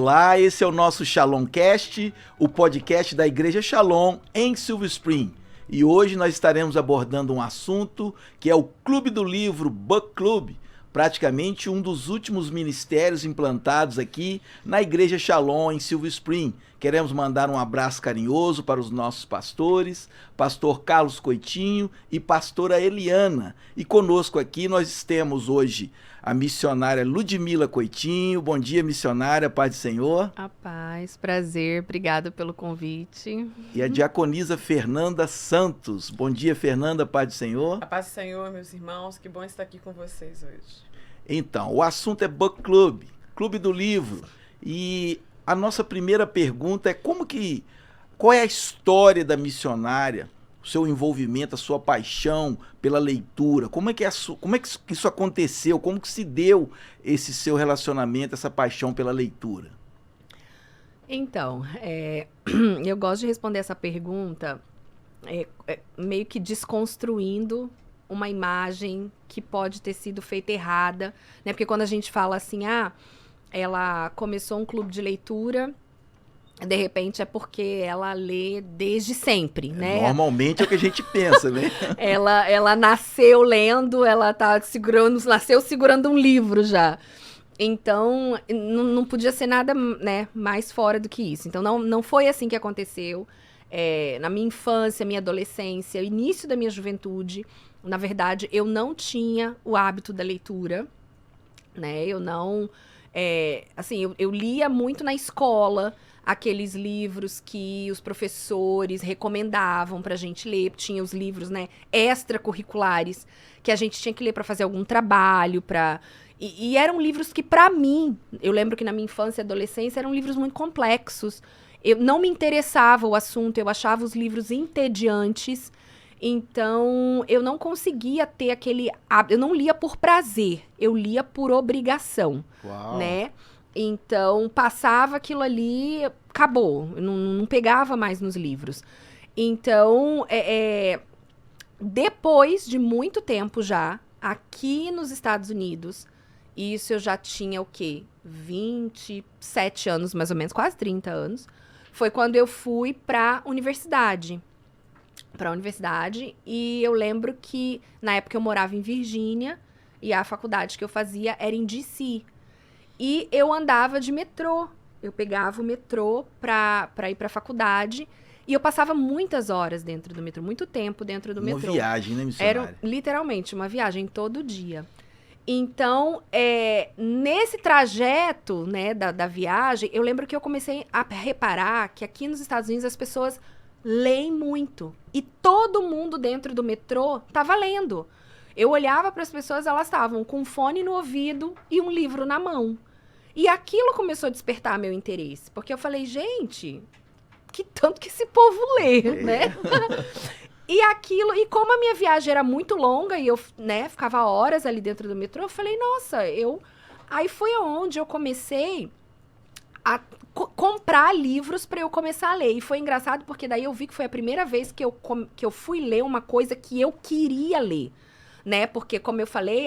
Olá, esse é o nosso Shalomcast, o podcast da Igreja Shalom em Silver Spring. E hoje nós estaremos abordando um assunto que é o Clube do Livro, Book Club, praticamente um dos últimos ministérios implantados aqui na Igreja Shalom em Silver Spring. Queremos mandar um abraço carinhoso para os nossos pastores, pastor Carlos Coitinho e pastora Eliana. E conosco aqui nós temos hoje a missionária Ludmila Coitinho. Bom dia, missionária, paz do Senhor. A paz, prazer, obrigada pelo convite. E a diaconisa Fernanda Santos. Bom dia, Fernanda, paz do Senhor. A paz do Senhor, meus irmãos, que bom estar aqui com vocês hoje. Então, o assunto é Book Club, Clube do Livro. E a nossa primeira pergunta é qual é a história da missionária, o seu envolvimento, a sua paixão pela leitura? Como é que isso aconteceu? Como que se deu esse seu relacionamento, essa paixão pela leitura? Então, eu gosto de responder essa pergunta meio que desconstruindo uma imagem que pode ter sido feita errada, né? Porque quando a gente fala assim, ela começou um clube de leitura, de repente é porque ela lê desde sempre, né? Normalmente é o que a gente pensa, né? ela nasceu lendo, ela nasceu segurando um livro já. Então, não podia ser nada, né, mais fora do que isso. Então, não foi assim que aconteceu. Na minha infância, minha adolescência, início da minha juventude, na verdade, eu não tinha o hábito da leitura, né? Eu não... eu lia muito na escola, aqueles livros que os professores recomendavam pra gente ler. Tinha os livros, né, extracurriculares, que a gente tinha que ler para fazer algum trabalho, E eram livros que, pra mim, eu lembro que na minha infância e adolescência, eram livros muito complexos. Não me interessava o assunto, eu achava os livros entediantes. Então, eu não conseguia ter aquele hábito. Eu não lia por prazer, eu lia por obrigação. Uau. Né? Então, passava aquilo ali, acabou. Eu não pegava mais nos livros. Então, depois de muito tempo já, aqui nos Estados Unidos, isso eu já tinha o quê? 27 anos, mais ou menos, quase 30 anos. Foi quando eu fui para universidade. E eu lembro que, na época, eu morava em Virgínia e a faculdade que eu fazia era em DC. E eu andava de metrô. Eu pegava o metrô para ir para a faculdade e eu passava muitas horas dentro do metrô, muito tempo dentro do metrô. Uma viagem, né, missionária? Era literalmente uma viagem todo dia. Então, nesse trajeto, né, da viagem, eu lembro que eu comecei a reparar que aqui nos Estados Unidos as pessoas leem muito. E todo mundo dentro do metrô estava lendo. Eu olhava para as pessoas, elas estavam com um fone no ouvido e um livro na mão. E aquilo começou a despertar meu interesse. Porque eu falei, gente, que tanto que esse povo lê, né? E como a minha viagem era muito longa e eu, né, ficava horas ali dentro do metrô, eu falei, nossa, Aí foi onde eu comecei a comprar livros para eu começar a ler. E foi engraçado porque daí eu vi que foi a primeira vez que eu fui ler uma coisa que eu queria ler, né? Porque, como eu falei,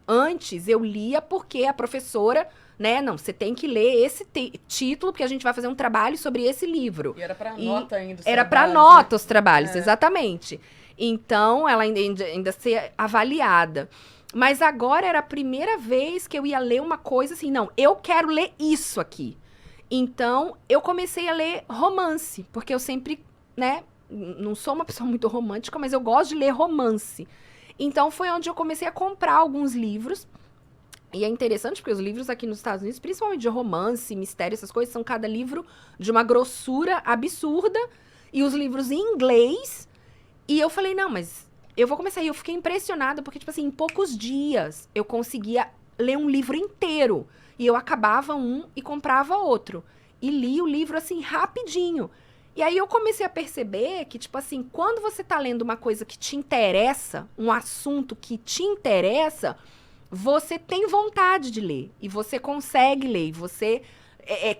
antes eu lia porque a professora, né? Não, você tem que ler esse título, porque a gente vai fazer um trabalho sobre esse livro. E era pra nota ainda. Era pra nota os trabalhos, exatamente. Então, ela ainda ser avaliada. Mas agora era a primeira vez que eu ia ler uma coisa assim, não, eu quero ler isso aqui. Então, eu comecei a ler romance, porque eu sempre, né, não sou uma pessoa muito romântica, mas eu gosto de ler romance. Então, foi onde eu comecei a comprar alguns livros. E é interessante porque os livros aqui nos Estados Unidos, principalmente de romance, mistério, essas coisas, são cada livro de uma grossura absurda. E os livros em inglês. E eu falei, não, mas eu vou começar. E eu fiquei impressionada porque, tipo assim, em poucos dias eu conseguia ler um livro inteiro. E eu acabava um e comprava outro. E li o livro, assim, rapidinho. E aí eu comecei a perceber que, tipo assim, quando você tá lendo uma coisa que te interessa, um assunto que te interessa, você tem vontade de ler. E você consegue ler. E você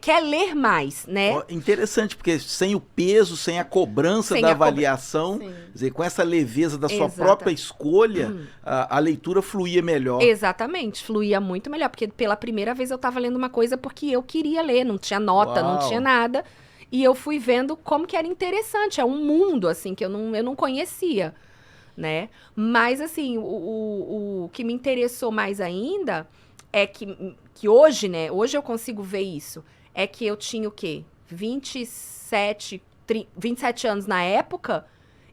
quer ler mais, né? Ó, interessante, porque sem o peso, sem a cobrança Sem da a cobra- avaliação, Sim. quer dizer, com essa leveza da sua Exata. própria escolha, a leitura fluía melhor. Exatamente, fluía muito melhor, porque pela primeira vez eu tava lendo uma coisa porque eu queria ler, não tinha nota, não Uau. tinha nada, e eu fui vendo como que era interessante, é um mundo, assim, que eu não conhecia, né? Mas, assim, o que me interessou mais ainda é que hoje, né, hoje eu consigo ver isso, é que eu tinha o quê? 27 anos na época,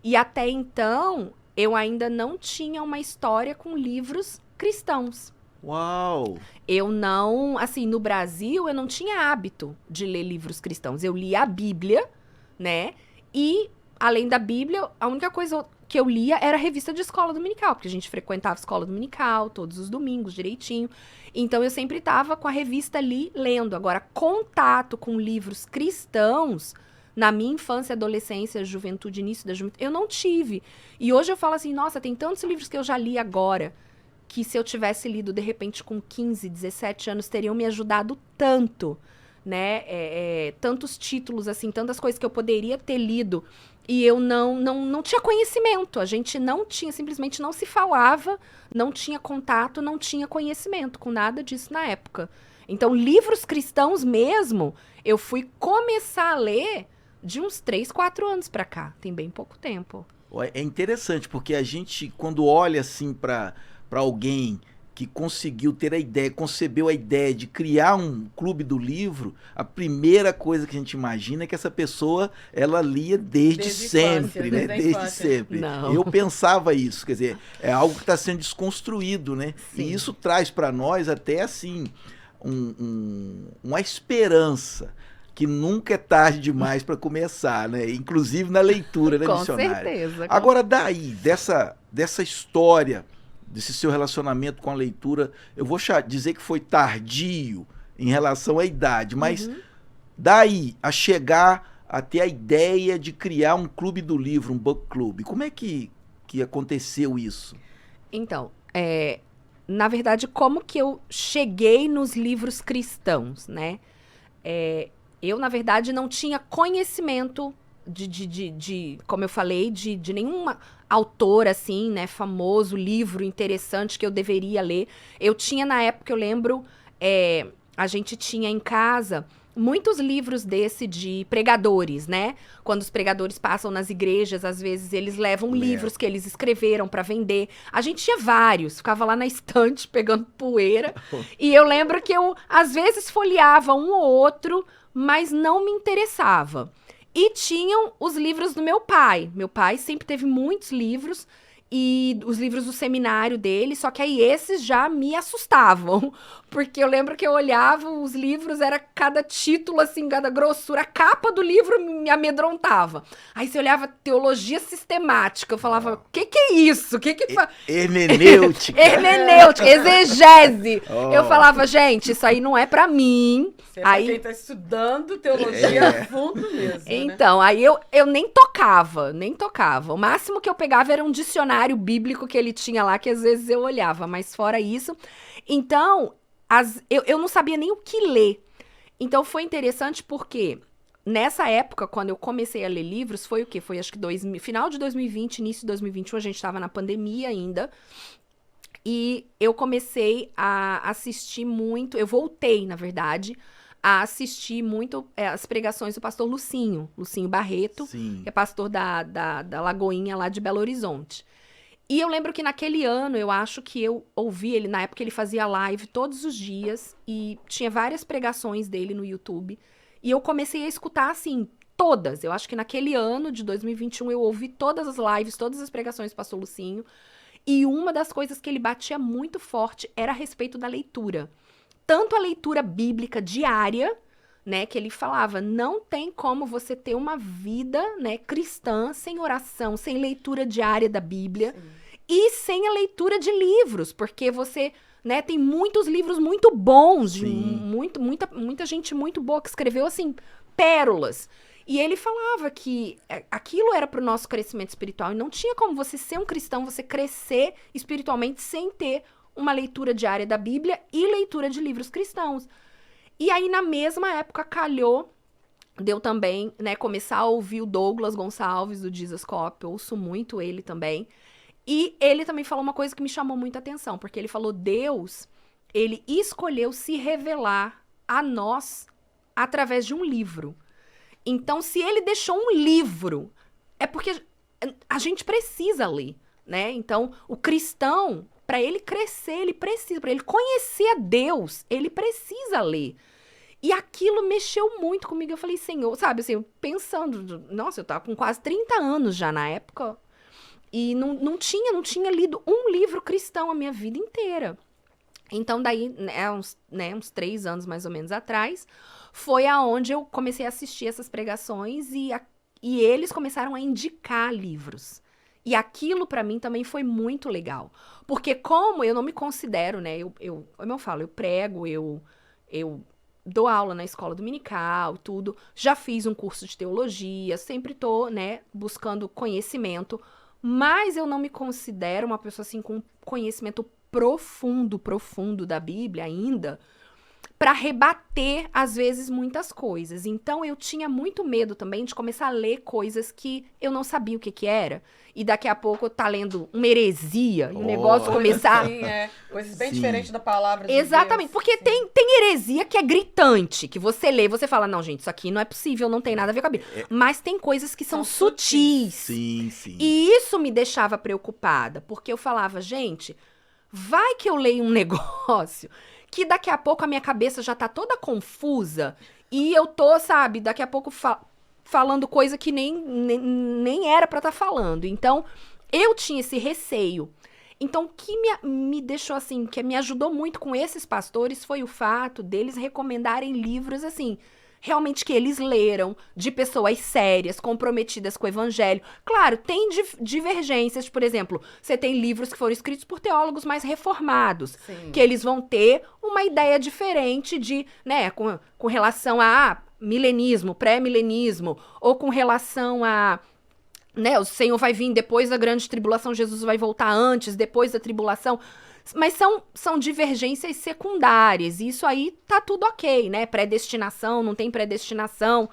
e até então eu ainda não tinha uma história com livros cristãos. Uau! Eu não, assim, no Brasil eu não tinha hábito de ler livros cristãos. Eu lia a Bíblia, né? E, além da Bíblia, a única coisa que eu lia era a revista de escola dominical, porque a gente frequentava a escola dominical todos os domingos, direitinho. Então, eu sempre estava com a revista ali, lendo. Agora, contato com livros cristãos, na minha infância, adolescência, juventude, início da juventude, eu não tive. E hoje eu falo assim, nossa, tem tantos livros que eu já li agora, que se eu tivesse lido, de repente, com 15, 17 anos, teriam me ajudado tanto, né? Tantos títulos, assim, tantas coisas que eu poderia ter lido. E eu não tinha conhecimento. A gente não tinha, simplesmente não se falava, não tinha contato, não tinha conhecimento com nada disso na época. Então, livros cristãos mesmo, eu fui começar a ler de uns 3, 4 anos pra cá. Tem bem pouco tempo. É interessante, porque a gente, quando olha assim para alguém que conseguiu ter a ideia, concebeu a ideia de criar um clube do livro, a primeira coisa que a gente imagina é que essa pessoa, ela lia desde sempre, infância, né? desde a Desde infância. sempre. Não. Eu pensava isso, quer dizer, é algo que está sendo desconstruído, né? Sim. E isso traz para nós até assim uma esperança que nunca é tarde demais para começar, né? Inclusive na leitura, né, Com missionária? certeza. Agora, daí, dessa história, desse seu relacionamento com a leitura, eu vou dizer que foi tardio em relação à idade, mas daí a chegar a ter a ideia de criar um clube do livro, um book club, como é que aconteceu isso? Então, na verdade, como que eu cheguei nos livros cristãos, né? Eu, na verdade, não tinha conhecimento como eu falei, de nenhuma autor, assim, né, famoso, livro interessante que eu deveria ler. Eu tinha, na época, eu lembro, a gente tinha em casa muitos livros de pregadores, né? Quando os pregadores passam nas igrejas, às vezes eles levam livros que eles escreveram para vender. A gente tinha vários, ficava lá na estante pegando poeira. E eu lembro que eu, às vezes, folheava um ou outro, mas não me interessava. E tinham os livros do meu pai. Meu pai sempre teve muitos livros, e os livros do seminário dele, só que aí esses já me assustavam, porque eu lembro que eu olhava os livros, era cada título, assim, cada grossura, a capa do livro me amedrontava. Aí você olhava teologia sistemática, eu falava, o que é isso? Hermenêutica. Hermenêutica, exegese. Oh. Eu falava, gente, isso aí não é pra mim. Você é pra Aí, quem tá estudando teologia a fundo mesmo, né? então, aí eu nem tocava. O máximo que eu pegava era um dicionário bíblico que ele tinha lá, que às vezes eu olhava, mas fora isso. Então, eu não sabia nem o que ler. Então, foi interessante porque nessa época, quando eu comecei a ler livros, foi o quê? Foi acho que final de 2020, início de 2021, a gente estava na pandemia ainda. E eu comecei a assistir muito, eu voltei, na verdade, a assistir muito as pregações do pastor Lucinho Barreto, Sim. que é pastor da Lagoinha lá de Belo Horizonte. E eu lembro que naquele ano, eu acho que eu ouvi ele, na época ele fazia live todos os dias, e tinha várias pregações dele no YouTube, e eu comecei a escutar, assim, todas. Eu acho que naquele ano de 2021 eu ouvi todas as lives, todas as pregações do pastor Lucinho, e uma das coisas que ele batia muito forte era a respeito da leitura. Tanto a leitura bíblica diária, né, que ele falava, não tem como você ter uma vida, né, cristã sem oração, sem leitura diária da Bíblia. Sim. E sem a leitura de livros, porque você, né, tem muitos livros muito bons, de muita gente muito boa que escreveu, assim, pérolas. E ele falava que aquilo era para o nosso crescimento espiritual, e não tinha como você ser um cristão, você crescer espiritualmente sem ter uma leitura diária da Bíblia e leitura de livros cristãos. E aí, na mesma época, calhou, deu também, né, começar a ouvir o Douglas Gonçalves, do Jesus Cop, eu ouço muito ele também. E ele também falou uma coisa que me chamou muita atenção, porque ele falou, Deus, ele escolheu se revelar a nós através de um livro. Então, se ele deixou um livro, é porque a gente precisa ler, né? Então, o cristão, para ele crescer, ele precisa, para ele conhecer a Deus, ele precisa ler. E aquilo mexeu muito comigo. Eu falei, Senhor, sabe, assim, pensando, nossa, eu tava com quase 30 anos já na época, e não tinha lido um livro cristão a minha vida inteira. Então, daí, uns 3 anos mais ou menos atrás, foi aonde eu comecei a assistir essas pregações e eles começaram a indicar livros. E aquilo, pra mim, também foi muito legal. Porque como eu não me considero, né, como eu falo, eu prego, eu dou aula na escola dominical, tudo, já fiz um curso de teologia, sempre tô, né, buscando conhecimento, mas eu não me considero uma pessoa, assim, com conhecimento profundo da Bíblia ainda, para rebater, às vezes, muitas coisas. Então, eu tinha muito medo também de começar a ler coisas que eu não sabia o que era. E daqui a pouco eu tá lendo uma heresia e o negócio começar... Sim, coisas bem diferentes da palavra de Exatamente, Deus. porque tem heresia que é gritante, que você lê, você fala, não, gente, isso aqui não é possível, não tem nada a ver com a Bíblia. Mas tem coisas que são sutis. Sim, sim. E isso me deixava preocupada, porque eu falava, gente, vai que eu leio um negócio que daqui a pouco a minha cabeça já tá toda confusa e eu tô, sabe, daqui a pouco falando coisa que nem era pra estar falando. Então, eu tinha esse receio. Então, o que me deixou assim, que me ajudou muito com esses pastores foi o fato deles recomendarem livros, assim, realmente que eles leram, de pessoas sérias, comprometidas com o evangelho. Claro, tem divergências, por exemplo, você tem livros que foram escritos por teólogos mais reformados, Sim. que eles vão ter uma ideia diferente de, né, com relação a milenismo, pré-milenismo, ou com relação a, né, o Senhor vai vir depois da grande tribulação, Jesus vai voltar antes, depois da tribulação. Mas são divergências secundárias, e isso aí tá tudo ok, né? Predestinação, não tem predestinação.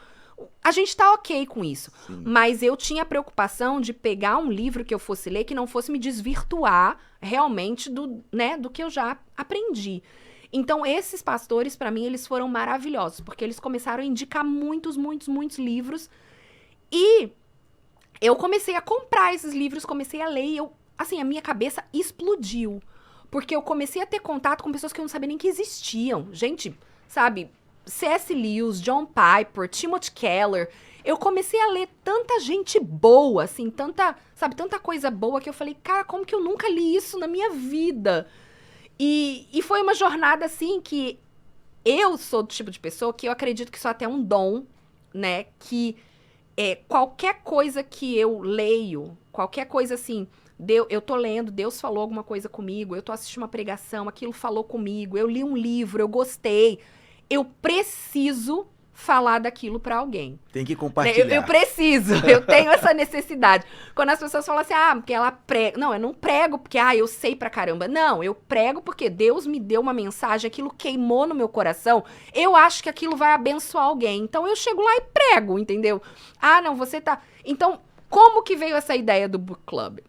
A gente tá ok com isso. Sim. Mas eu tinha a preocupação de pegar um livro que eu fosse ler que não fosse me desvirtuar realmente do que eu já aprendi. Então, esses pastores, pra mim, eles foram maravilhosos, porque eles começaram a indicar muitos livros. E eu comecei a comprar esses livros, comecei a ler, e a minha cabeça explodiu. Porque eu comecei a ter contato com pessoas que eu não sabia nem que existiam. Gente, sabe, C.S. Lewis, John Piper, Timothy Keller. Eu comecei a ler tanta gente boa, assim, tanta coisa boa que eu falei, cara, como que eu nunca li isso na minha vida? E foi uma jornada, assim, que eu sou do tipo de pessoa que eu acredito que isso até é um dom, né? Que qualquer coisa que eu leio, qualquer coisa assim... eu tô lendo, Deus falou alguma coisa comigo, eu tô assistindo uma pregação, aquilo falou comigo, eu li um livro, eu gostei. Eu preciso falar daquilo pra alguém. Tem que compartilhar. Eu preciso, eu tenho essa necessidade. Quando as pessoas falam assim, porque ela prega... Não, eu não prego porque, eu sei pra caramba. Não, eu prego porque Deus me deu uma mensagem, aquilo queimou no meu coração, eu acho que aquilo vai abençoar alguém. Então, eu chego lá e prego, entendeu? Não, você tá... Então, como que veio essa ideia do Book Club?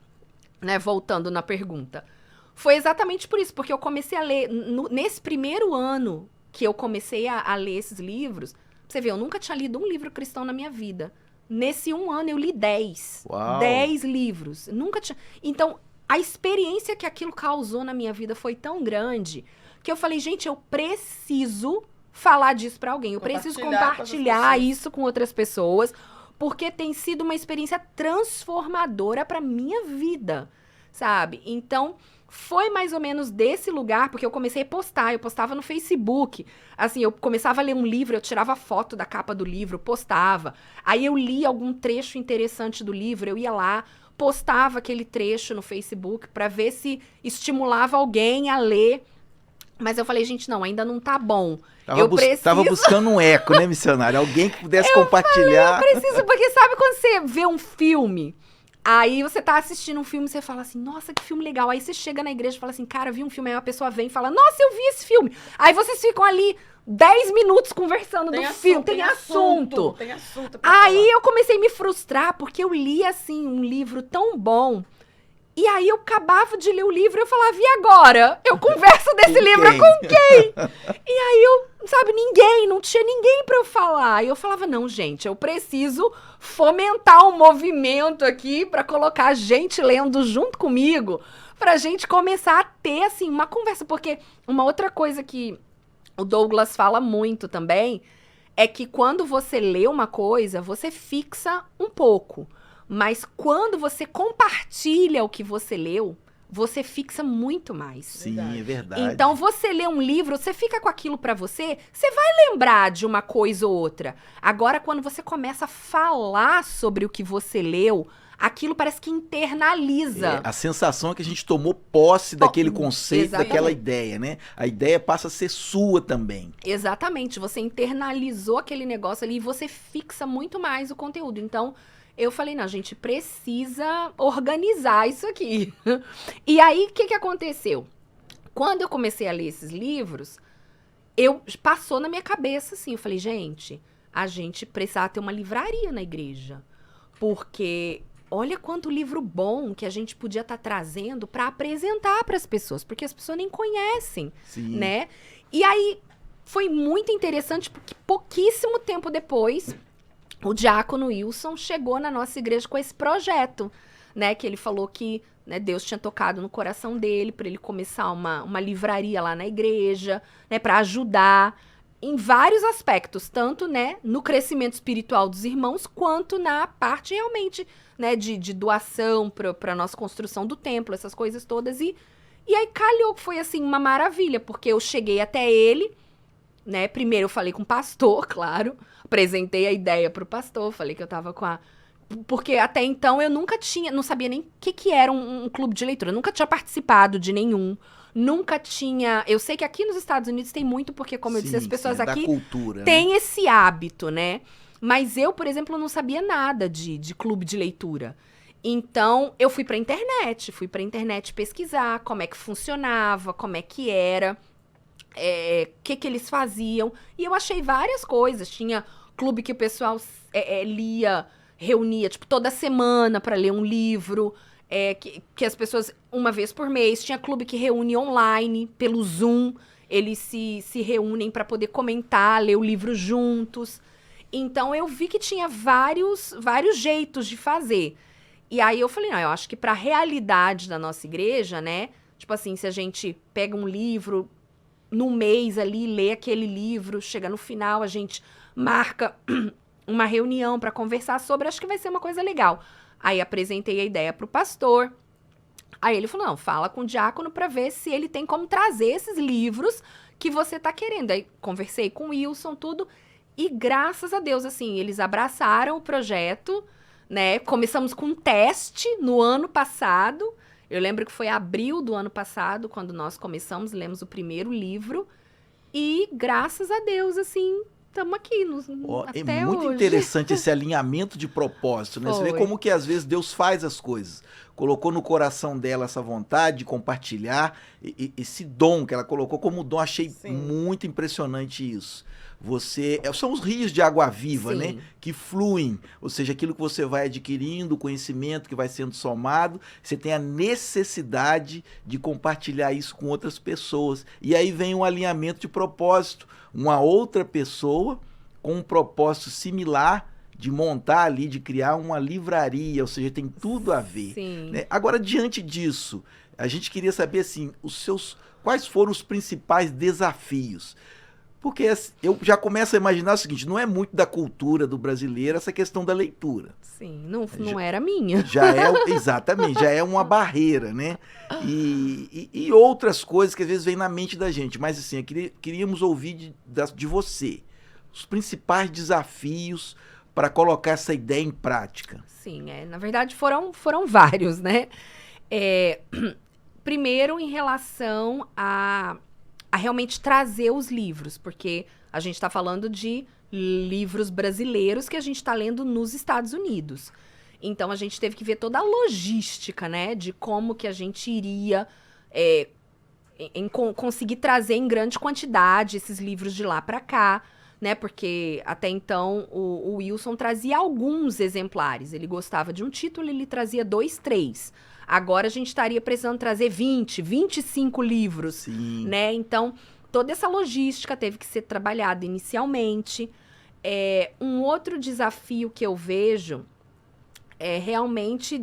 Né, voltando na pergunta. Foi exatamente por isso, porque eu comecei a ler, nesse primeiro ano que eu comecei a ler esses livros, você vê, eu nunca tinha lido um livro cristão na minha vida. Nesse 1 ano eu li 10. Uau. 10 livros. Nunca tinha... Então, a experiência que aquilo causou na minha vida foi tão grande que eu falei, gente, eu preciso falar disso pra alguém. Eu preciso compartilhar isso com outras pessoas, porque tem sido uma experiência transformadora pra minha vida, sabe? Então, foi mais ou menos desse lugar, porque eu comecei a postar, eu postava no Facebook. Assim, eu começava a ler um livro, eu tirava foto da capa do livro, postava. Aí eu li algum trecho interessante do livro, eu ia lá, postava aquele trecho no Facebook pra ver se estimulava alguém a ler. Mas eu falei, gente, não, ainda não tá bom. Tava buscando um eco, né, missionário? Alguém que pudesse compartilhar. Eu preciso, porque sabe quando você vê um filme, aí você tá assistindo um filme e você fala assim, nossa, que filme legal. Aí você chega na igreja e fala assim, cara, vi um filme, aí uma pessoa vem e fala, nossa, eu vi esse filme. Aí vocês ficam ali 10 minutos conversando do filme, tem assunto. Aí eu comecei a me frustrar, porque eu li, assim, um livro tão bom. E aí eu acabava de ler o livro e eu falava, e agora? Eu converso desse livro com quem? E aí eu, sabe, não tinha ninguém pra eu falar. E eu falava, não, gente, eu preciso fomentar um movimento aqui pra colocar a gente lendo junto comigo, pra gente começar a ter, assim, uma conversa. Porque uma outra coisa que o Douglas fala muito também é que quando você lê uma coisa, você fixa um pouco. Mas quando você compartilha o que você leu, você fixa muito mais. Sim, é verdade. Então, você lê um livro, você fica com aquilo pra você, você vai lembrar de uma coisa ou outra. Agora, quando você começa a falar sobre o que você leu, aquilo parece que internaliza. A sensação é que a gente tomou posse daquele conceito, Exatamente. daquela ideia, né? A ideia passa a ser sua também. Exatamente. Você internalizou aquele negócio ali e você fixa muito mais o conteúdo. Então, eu falei, não, a gente precisa organizar isso aqui. E aí, o que aconteceu? Quando eu comecei a ler esses livros, passou na minha cabeça, assim, eu falei, gente, a gente precisava ter uma livraria na igreja. Porque olha quanto livro bom que a gente podia estar trazendo para apresentar para as pessoas, porque as pessoas nem conhecem, Sim. né? E aí, foi muito interessante, porque pouquíssimo tempo depois, o diácono Wilson chegou na nossa igreja com esse projeto, né? Que ele falou que, né, Deus tinha tocado no coração dele para ele começar uma livraria lá na igreja, né? Para ajudar em vários aspectos, tanto, né, no crescimento espiritual dos irmãos, quanto na parte realmente, né, de doação para a nossa construção do templo, essas coisas todas. E aí calhou que foi, assim, uma maravilha, porque eu cheguei até ele, né, primeiro eu falei com o pastor, claro, apresentei a ideia pro pastor, falei que eu tava com a... Porque até então eu nunca tinha, não sabia nem o que era um clube de leitura, eu nunca tinha participado de nenhum, nunca tinha... Eu sei que aqui nos Estados Unidos tem muito, porque, como eu disse, as pessoas é da aqui cultura, têm, né? esse hábito, né? Mas eu, por exemplo, não sabia nada de clube de leitura. Então, eu fui pra internet pesquisar como é que funcionava, como é que era... o que eles faziam. E eu achei várias coisas. Tinha clube que o pessoal reunia, tipo, toda semana para ler um livro. Que as pessoas, uma vez por mês. Tinha clube que reúne online, pelo Zoom. Eles se reúnem para poder comentar, ler o livro juntos. Então, eu vi que tinha vários jeitos de fazer. E aí, eu falei, não, eu acho que para a realidade da nossa igreja, né? Tipo assim, se a gente pega um livro... no mês ali, lê aquele livro, chega no final, a gente marca uma reunião para conversar sobre, acho que vai ser uma coisa legal. Aí apresentei a ideia pro pastor, aí ele falou, não, fala com o diácono para ver se ele tem como trazer esses livros que você tá querendo. Aí conversei com o Wilson, tudo, e graças a Deus, assim, eles abraçaram o projeto, né, começamos com um teste no ano passado. Eu lembro que foi abril do ano passado, quando nós começamos, lemos o primeiro livro. E, graças a Deus, assim, estamos aqui até É muito hoje. interessante esse alinhamento de propósito, né? Você vê como que, às vezes, Deus faz as coisas. Colocou no coração dela essa vontade de compartilhar, esse dom que ela colocou como dom. Achei muito impressionante isso. São os rios de água viva, Sim. né? Que fluem, ou seja, aquilo que você vai adquirindo, o conhecimento que vai sendo somado, você tem a necessidade de compartilhar isso com outras pessoas. E aí vem um alinhamento de propósito, uma outra pessoa com um propósito similar de montar ali, de criar uma livraria, ou seja, tem tudo a ver. Sim. Né? Agora, diante disso, a gente queria saber, assim, quais foram os principais desafios? Porque eu já começo a imaginar o seguinte, não é muito da cultura do brasileiro essa questão da leitura. Sim, não era minha. Exatamente, já é uma barreira, né? E outras coisas que às vezes vêm na mente da gente. Mas assim, queríamos ouvir de você os principais desafios para colocar essa ideia em prática. Sim, na verdade foram vários, né? Primeiro, em relação a realmente trazer os livros, porque a gente está falando de livros brasileiros que a gente está lendo nos Estados Unidos. Então, a gente teve que ver toda a logística, né, de como que a gente iria conseguir trazer em grande quantidade esses livros de lá para cá, né? Porque até então o Wilson trazia alguns exemplares. Ele gostava de um título, ele trazia 2, 3. Agora a gente estaria precisando trazer 20, 25 livros, Sim. né? Então, toda essa logística teve que ser trabalhada inicialmente. Um outro desafio que eu vejo é realmente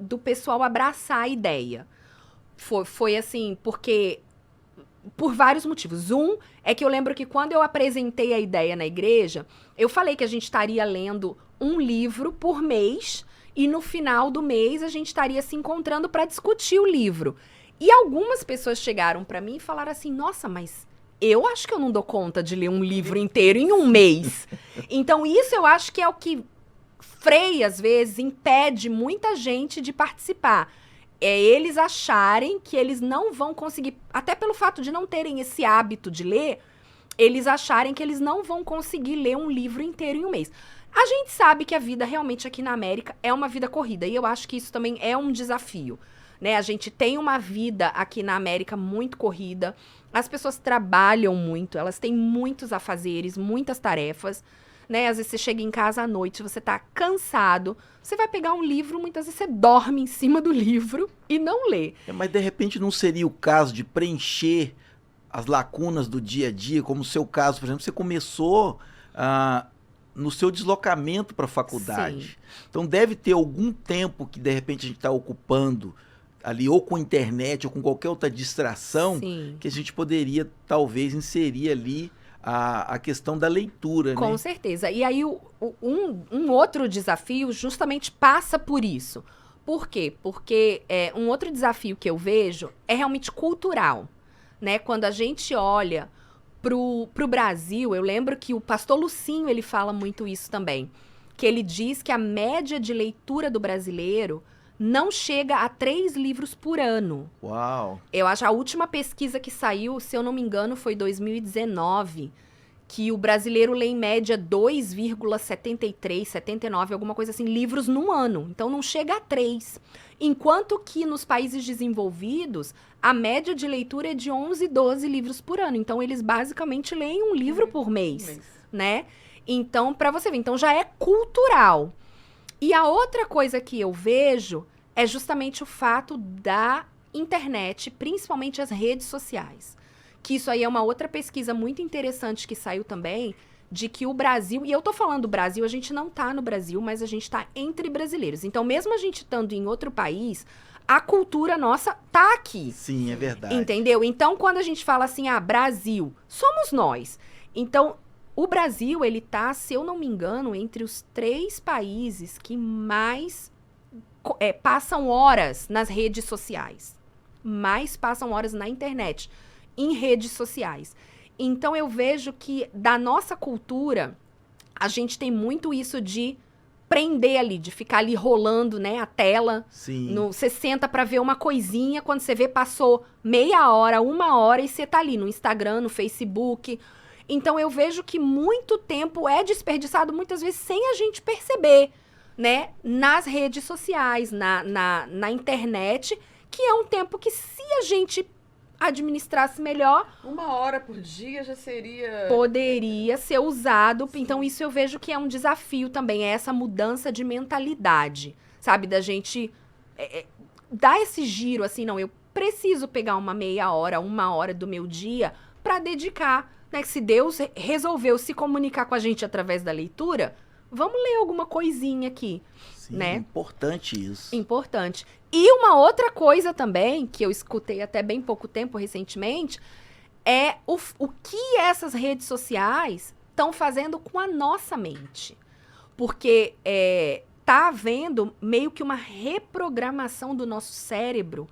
do pessoal abraçar a ideia. Foi assim, porque... Por vários motivos. Um é que eu lembro que quando eu apresentei a ideia na igreja, eu falei que a gente estaria lendo um livro por mês e no final do mês a gente estaria se encontrando para discutir o livro. E algumas pessoas chegaram para mim e falaram assim, nossa, mas eu acho que eu não dou conta de ler um livro inteiro em um mês. Então isso eu acho que é o que freia, às vezes, impede muita gente de participar. Eles acharem que eles não vão conseguir, até pelo fato de não terem esse hábito de ler, eles acharem que eles não vão conseguir ler um livro inteiro em um mês. A gente sabe que a vida realmente aqui na América é uma vida corrida, e eu acho que isso também é um desafio, né? A gente tem uma vida aqui na América muito corrida, as pessoas trabalham muito, elas têm muitos afazeres, muitas tarefas, né? Às vezes você chega em casa à noite, você tá cansado, você vai pegar um livro, muitas vezes você dorme em cima do livro e não lê. Mas de repente não seria o caso de preencher as lacunas do dia a dia, como o seu caso, por exemplo, você começou no seu deslocamento para a faculdade. Sim. Então deve ter algum tempo que de repente a gente está ocupando ali, ou com internet, ou com qualquer outra distração, Sim. que a gente poderia talvez inserir ali a questão da leitura, Com né? certeza. E aí, um outro desafio justamente passa por isso. Por quê? Porque um outro desafio que eu vejo é realmente cultural, né? Quando a gente olha pro Brasil, eu lembro que o pastor Lucinho, ele fala muito isso também, que ele diz que a média de leitura do brasileiro não chega a 3 livros por ano. Uau! Eu acho a última pesquisa que saiu, se eu não me engano, foi 2019, que o brasileiro lê em média 2,73, 79, alguma coisa assim, livros no ano. Então não chega a 3. Enquanto que nos países desenvolvidos, a média de leitura é de 11, 12 livros por ano. Então eles basicamente leem um livro por mês, né? Então, para você ver, então já é cultural. E a outra coisa que eu vejo é justamente o fato da internet, principalmente as redes sociais. Que isso aí é uma outra pesquisa muito interessante que saiu também, de que o Brasil, e eu tô falando do Brasil, a gente não tá no Brasil, mas a gente tá entre brasileiros. Então, mesmo a gente estando em outro país, a cultura nossa tá aqui. Sim, é verdade. Entendeu? Então, quando a gente fala assim, Brasil, somos nós. Então, o Brasil, ele tá, se eu não me engano, entre os 3 países que mais passam horas nas redes sociais. Mais passam horas na internet, em redes sociais. Então, eu vejo que da nossa cultura, a gente tem muito isso de prender ali, de ficar ali rolando, né, a tela. Sim. Você senta pra ver uma coisinha, quando você vê, passou meia hora, 1 hora, e você tá ali no Instagram, no Facebook. Então, eu vejo que muito tempo é desperdiçado, muitas vezes, sem a gente perceber, né? Nas redes sociais, na internet, que é um tempo que, se a gente administrasse melhor... 1 hora por dia já seria... Poderia ser usado. Sim. Então, isso eu vejo que é um desafio também, é essa mudança de mentalidade, sabe? Da gente dar esse giro, assim, não, eu preciso pegar uma meia hora, 1 hora do meu dia para dedicar... Né, que se Deus resolveu se comunicar com a gente através da leitura, vamos ler alguma coisinha aqui, Sim, né? Importante isso. Importante. E uma outra coisa também, que eu escutei até bem pouco tempo recentemente, é o que essas redes sociais estão fazendo com a nossa mente. Porque tá havendo meio que uma reprogramação do nosso cérebro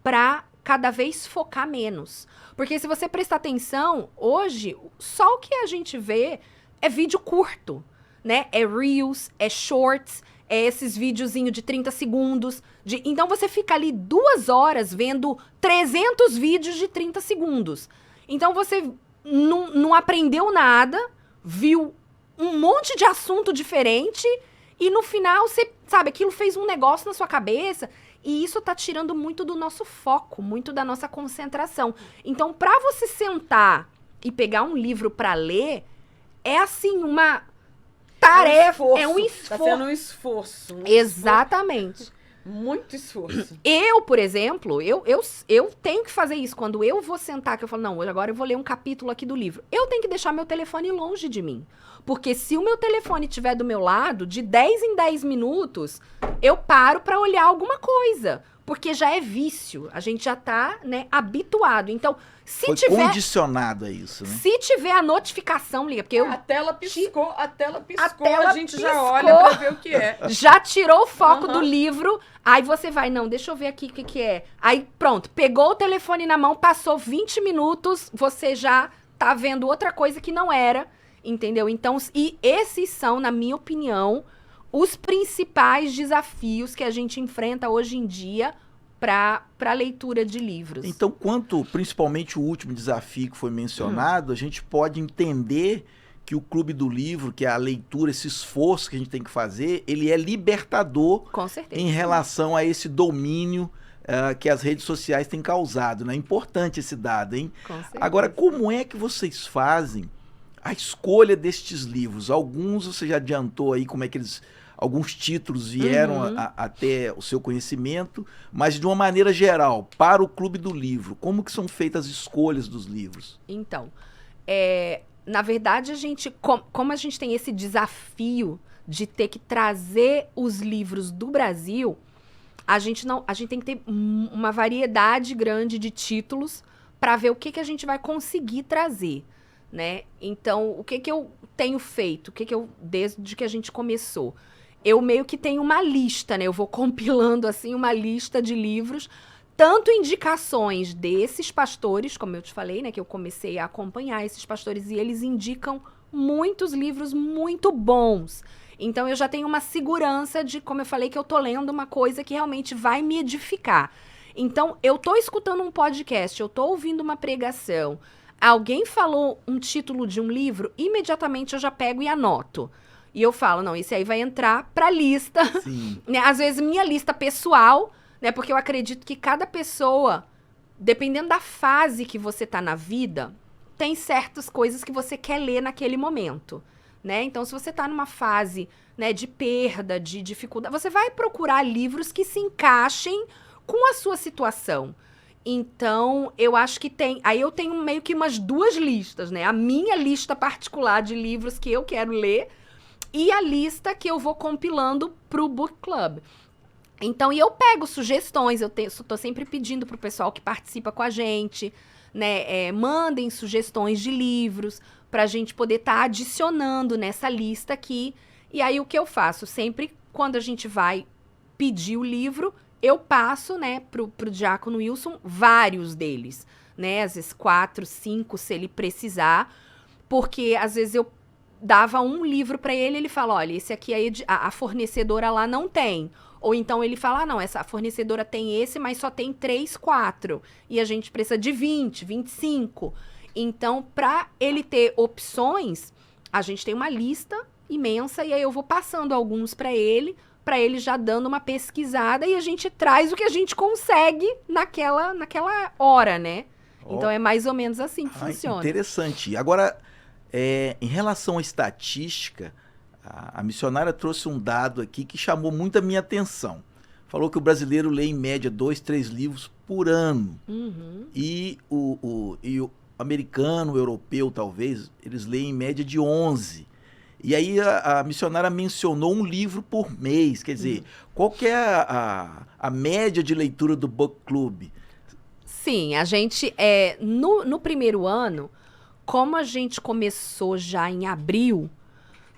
para cada vez focar menos. Porque se você prestar atenção, hoje, só o que a gente vê é vídeo curto, né? É Reels, é Shorts, é esses videozinhos de 30 segundos. Então, você fica ali 2 horas vendo 300 vídeos de 30 segundos. Então, você não aprendeu nada, viu um monte de assunto diferente e, no final, você, sabe, aquilo fez um negócio na sua cabeça. E isso tá tirando muito do nosso foco, muito da nossa concentração. Então, para você sentar e pegar um livro para ler, é assim, uma tarefa, é um esforço. Tá sendo um esforço. Exatamente. Muito esforço. Eu, por exemplo, eu tenho que fazer isso. Quando eu vou sentar, que eu falo, não, agora eu vou ler um capítulo aqui do livro. Eu tenho que deixar meu telefone longe de mim. Porque se o meu telefone estiver do meu lado, de 10 em 10 minutos, eu paro para olhar alguma coisa. Porque já é vício. A gente já tá, né, habituado. Então, se Foi tiver... condicionado a isso, né? Se tiver a notificação, liga, porque eu... A tela piscou, tela a gente já piscou. olha pra ver o que é. Já tirou o foco do livro, aí você vai, não, deixa eu ver aqui o que é. Aí, pronto, pegou o telefone na mão, passou 20 minutos, você já tá vendo outra coisa que não era, entendeu? Então, e esses são, na minha opinião, os principais desafios que a gente enfrenta hoje em dia para leitura de livros. Então, principalmente o último desafio que foi mencionado, a gente pode entender que o Clube do Livro, que é a leitura, esse esforço que a gente tem que fazer, ele é libertador Com certeza. em relação a esse domínio que as redes sociais têm causado, né? É importante esse dado, hein? Com certeza. Agora, como é que vocês fazem a escolha destes livros? Alguns você já adiantou aí como é que alguns títulos vieram até o seu conhecimento, mas de uma maneira geral, para o Clube do Livro, como que são feitas as escolhas dos livros? Então, na verdade, como a gente tem esse desafio de ter que trazer os livros do Brasil, a gente tem que ter uma variedade grande de títulos para ver o que a gente vai conseguir trazer, né? Então, o que eu tenho feito? Desde que a gente começou? Eu meio que tenho uma lista, né? Eu vou compilando, assim, uma lista de livros, tanto indicações desses pastores, como eu te falei, né? Que eu comecei a acompanhar esses pastores, e eles indicam muitos livros muito bons. Então, eu já tenho uma segurança de, como eu falei, que eu tô lendo uma coisa que realmente vai me edificar. Então, eu tô escutando um podcast, eu tô ouvindo uma pregação, alguém falou um título de um livro, imediatamente eu já pego e anoto. E eu falo, não, esse aí vai entrar pra lista. Sim. Né? Às vezes, minha lista pessoal, né? Porque eu acredito que cada pessoa, dependendo da fase que você tá na vida, tem certas coisas que você quer ler naquele momento, né? Então, se você tá numa fase, né, de perda, de dificuldade, você vai procurar livros que se encaixem com a sua situação. Então, eu acho que aí eu tenho meio que umas duas listas, né? A minha lista particular de livros que eu quero ler e a lista que eu vou compilando pro Book Club. Então, e eu pego sugestões, tô sempre pedindo pro pessoal que participa com a gente, né, mandem sugestões de livros pra gente poder estar adicionando nessa lista aqui. E aí, o que eu faço? Sempre quando a gente vai pedir o livro, eu passo, né, pro Diácono Wilson vários deles, né, às vezes 4, 5, se ele precisar, porque às vezes eu dava um livro para ele fala, olha, esse aqui aí a fornecedora lá não tem. Ou então ele fala, não, essa fornecedora tem esse, mas só tem 3, 4. E a gente precisa de 20, 25. Então, para ele ter opções, a gente tem uma lista imensa e aí eu vou passando alguns para ele já dando uma pesquisada e a gente traz o que a gente consegue naquela hora, né? Então, é mais ou menos assim que funciona. Interessante. Agora, em relação à estatística, a missionária trouxe um dado aqui que chamou muito a minha atenção. Falou que o brasileiro lê em média 2, 3 livros por ano. E o americano, o europeu talvez, eles leem em média de 11. E aí a missionária mencionou um livro por mês. Quer dizer, qual que é a média de leitura do Book Club? Sim, a gente, no primeiro ano, como a gente começou já em abril,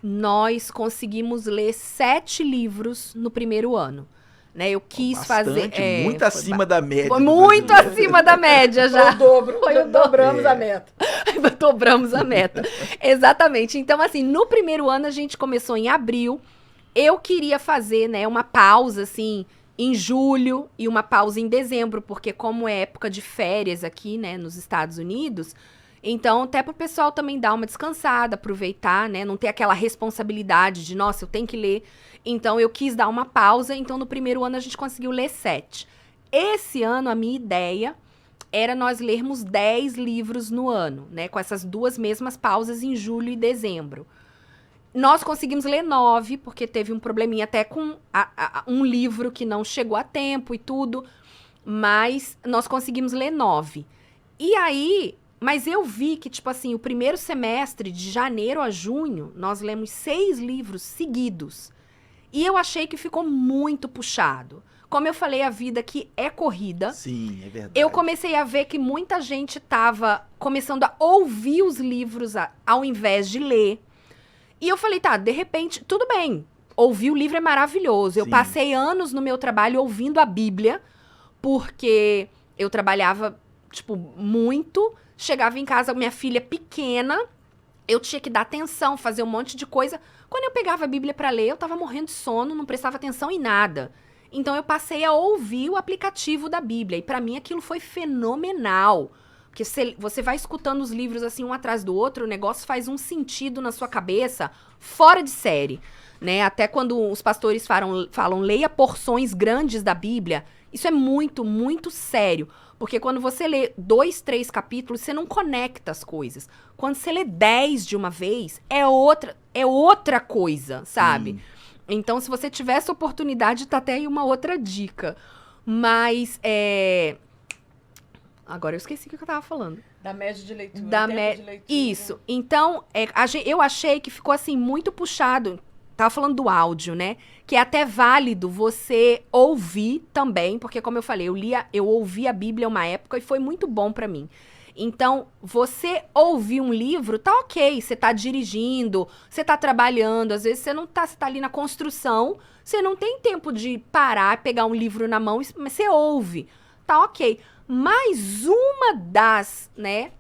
nós conseguimos ler 7 livros no primeiro ano. Né, eu quis fazer... muito acima da média. Foi muito acima da média já. Dobramos a meta. Dobramos a meta. Exatamente. Então, assim, no primeiro ano a gente começou em abril. Eu queria fazer, né, uma pausa, assim, em julho e uma pausa em dezembro, porque como é época de férias aqui, né, nos Estados Unidos, Então, até pro pessoal também dar uma descansada, aproveitar, né? Não ter aquela responsabilidade de, nossa, eu tenho que ler. Então, eu quis dar uma pausa. Então, no primeiro ano, a gente conseguiu ler 7. Esse ano, a minha ideia era nós lermos 10 livros no ano, né? Com essas 2 mesmas pausas em julho e dezembro. Nós conseguimos ler 9, porque teve um probleminha até com um livro que não chegou a tempo e tudo. Mas nós conseguimos ler 9. E aí... Mas eu vi que, tipo assim, o primeiro semestre, de janeiro a junho, nós lemos 6 livros seguidos. E eu achei que ficou muito puxado. Como eu falei, a vida aqui é corrida. Sim, é verdade. Eu comecei a ver que muita gente estava começando a ouvir os livros ao invés de ler. E eu falei, tá, de repente, tudo bem. Ouvir o livro é maravilhoso. Eu Sim. passei anos no meu trabalho ouvindo a Bíblia, porque eu trabalhava, tipo, muito... Chegava em casa, minha filha pequena, eu tinha que dar atenção, fazer um monte de coisa. Quando eu pegava a Bíblia para ler, eu tava morrendo de sono, não prestava atenção em nada. Então, eu passei a ouvir o aplicativo da Bíblia. E para mim, aquilo foi fenomenal. Porque você vai escutando os livros assim, um atrás do outro, o negócio faz um sentido na sua cabeça, fora de série. Né? Até quando os pastores falam leia porções grandes da Bíblia, isso é muito, muito sério. Porque quando você lê 2, 3 capítulos, você não conecta as coisas. Quando você lê 10 de uma vez, é outra coisa, sabe? Sim. Então, se você tiver essa oportunidade, tá até aí uma outra dica. Mas, agora eu esqueci o que eu tava falando. Da média de leitura. De leitura. Isso. Então, eu achei que ficou, assim, muito puxado. Tava falando do áudio, né? Que é até válido você ouvir também, porque como eu falei, eu ouvi a Bíblia uma época e foi muito bom pra mim. Então, você ouvir um livro, tá ok, você tá dirigindo, você tá trabalhando, às vezes você tá ali na construção, você não tem tempo de parar, pegar um livro na mão, mas você ouve, tá ok. Mas uma das, né,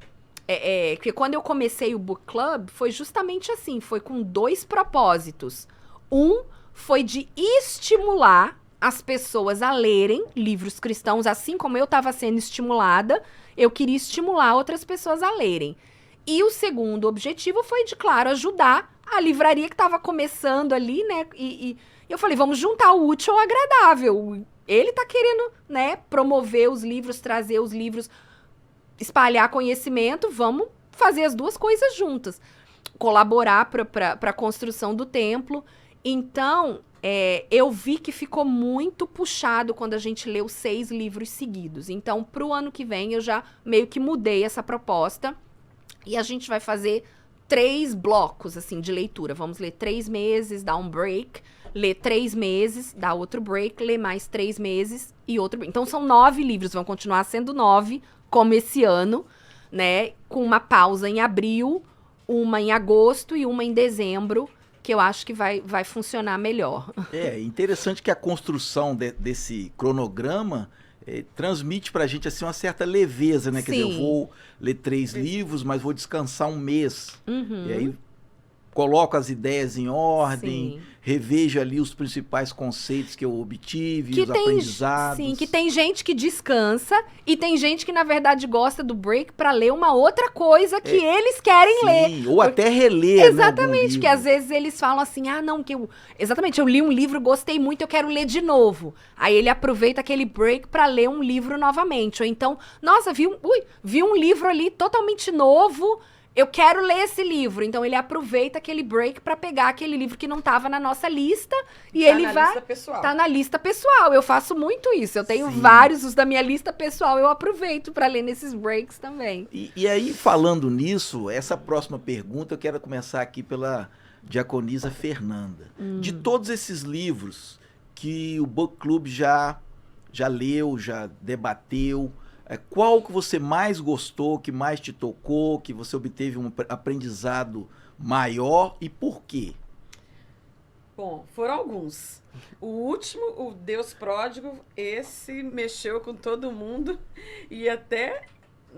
porque quando eu comecei o Book Club, foi justamente assim, foi com 2 propósitos. Um foi de estimular as pessoas a lerem livros cristãos, assim como eu estava sendo estimulada, eu queria estimular outras pessoas a lerem. E o segundo objetivo foi de, claro, ajudar a livraria que estava começando ali, né? E eu falei, vamos juntar o útil ao agradável. Ele tá querendo, né, promover os livros, trazer os livros, espalhar conhecimento, vamos fazer as 2 coisas juntas. Colaborar para a construção do templo. Então, eu vi que ficou muito puxado quando a gente leu 6 livros seguidos. Então, para o ano que vem, eu já meio que mudei essa proposta. E a gente vai fazer 3 blocos, assim, de leitura. Vamos ler 3 meses, dar um break. Ler 3 meses, dar outro break. Ler mais 3 meses e outro break. Então, são 9 livros. Vão continuar sendo 9, como esse ano, né? Com uma pausa em abril, uma em agosto e uma em dezembro, que eu acho que vai funcionar melhor. É interessante que a construção desse cronograma transmite pra gente assim, uma certa leveza, né? Quer dizer, eu vou ler 3 livros, mas vou descansar um mês. Uhum. E aí coloco as ideias em ordem, Sim. revejo ali os principais conceitos que eu obtive, os aprendizados. Sim, que tem gente que descansa e tem gente que, na verdade, gosta do break para ler uma outra coisa que eles querem ler. Ou até reler, exatamente, né, que às vezes eles falam assim, não, exatamente, eu li um livro, gostei muito, eu quero ler de novo. Aí ele aproveita aquele break para ler um livro novamente. Ou então, nossa, vi um livro ali totalmente novo, eu quero ler esse livro. Então, ele aproveita aquele break para pegar aquele livro que não estava na nossa lista e ele vai... Lista pessoal. Tá na lista pessoal. Eu faço muito isso. Eu tenho Sim. vários, os da minha lista pessoal, eu aproveito para ler nesses breaks também. E aí, falando nisso, essa próxima pergunta, eu quero começar aqui pela diaconisa Fernanda. De todos esses livros que o Book Club já leu, já debateu, qual que você mais gostou, que mais te tocou, que você obteve um aprendizado maior e por quê? Bom, foram alguns. O último, o Deus Pródigo, esse mexeu com todo mundo e até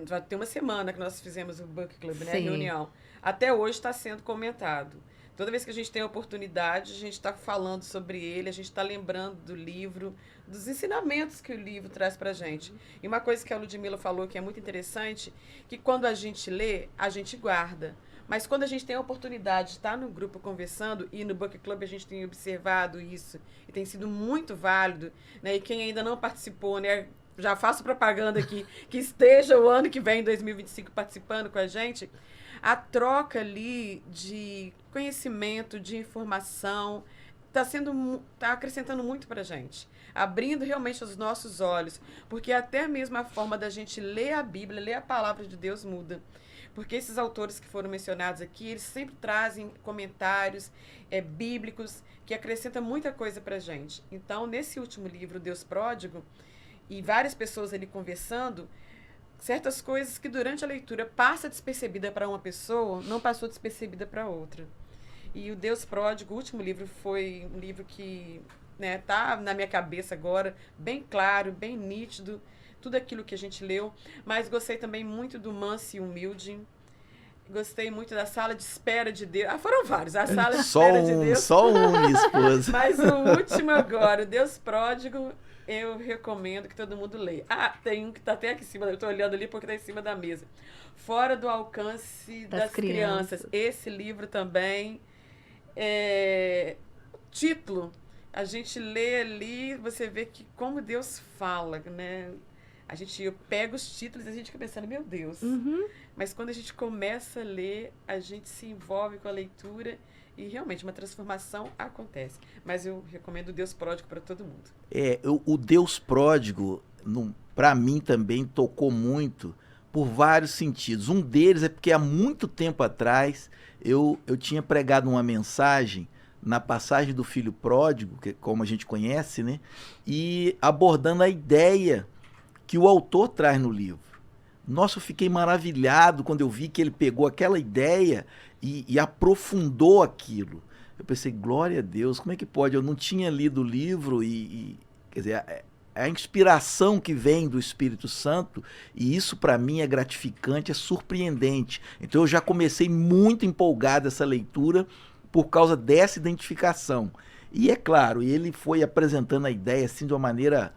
já tem uma semana que nós fizemos o Book Club, né, a reunião. Até hoje está sendo comentado. Toda vez que a gente tem a oportunidade, a gente está falando sobre ele, a gente está lembrando do livro, dos ensinamentos que o livro traz para a gente. E uma coisa que a Ludmila falou que é muito interessante, que quando a gente lê, a gente guarda. Mas quando a gente tem a oportunidade de estar no grupo conversando, e no Book Club a gente tem observado isso, e tem sido muito válido, né? E quem ainda não participou, né? Já faço propaganda aqui, que esteja o ano que vem, 2025, participando com a gente, a troca ali de conhecimento, de informação, tá acrescentando muito para a gente, abrindo realmente os nossos olhos, porque até mesmo a forma da gente ler a Bíblia, ler a palavra de Deus muda. Porque esses autores que foram mencionados aqui, eles sempre trazem comentários bíblicos que acrescentam muita coisa para a gente. Então, nesse último livro, Deus Pródigo, e várias pessoas ali conversando, certas coisas que durante a leitura passa despercebida para uma pessoa, não passou despercebida para outra. E o Deus Pródigo, o último livro, foi um livro que tá na minha cabeça agora, bem claro, bem nítido, tudo aquilo que a gente leu. Mas gostei também muito do Manso e Humilde. Gostei muito da Sala de Espera de Deus. Foram vários. A Sala de Espera de Deus. Só minha esposa. Mas o último agora, o Deus Pródigo, eu recomendo que todo mundo leia. Tem um que está até aqui em cima, eu estou olhando ali porque está em cima da mesa. Fora do Alcance das Crianças. Esse livro também, título, a gente lê ali, você vê que como Deus fala, né? Eu pego os títulos e a gente fica pensando, meu Deus. Uhum. Mas quando a gente começa a ler, a gente se envolve com a leitura e realmente uma transformação acontece. Mas eu recomendo o Deus Pródigo para todo mundo. O Deus Pródigo, para mim também tocou muito por vários sentidos. Um deles é porque há muito tempo atrás eu tinha pregado uma mensagem na passagem do Filho Pródigo, que como a gente conhece, né? E abordando a ideia que o autor traz no livro. Nossa, eu fiquei maravilhado quando eu vi que ele pegou aquela ideia e aprofundou aquilo. Eu pensei, glória a Deus, como é que pode? Eu não tinha lido o livro quer dizer, a inspiração que vem do Espírito Santo, e isso para mim é gratificante, é surpreendente. Então eu já comecei muito empolgado essa leitura por causa dessa identificação. E é claro, ele foi apresentando a ideia assim de uma maneira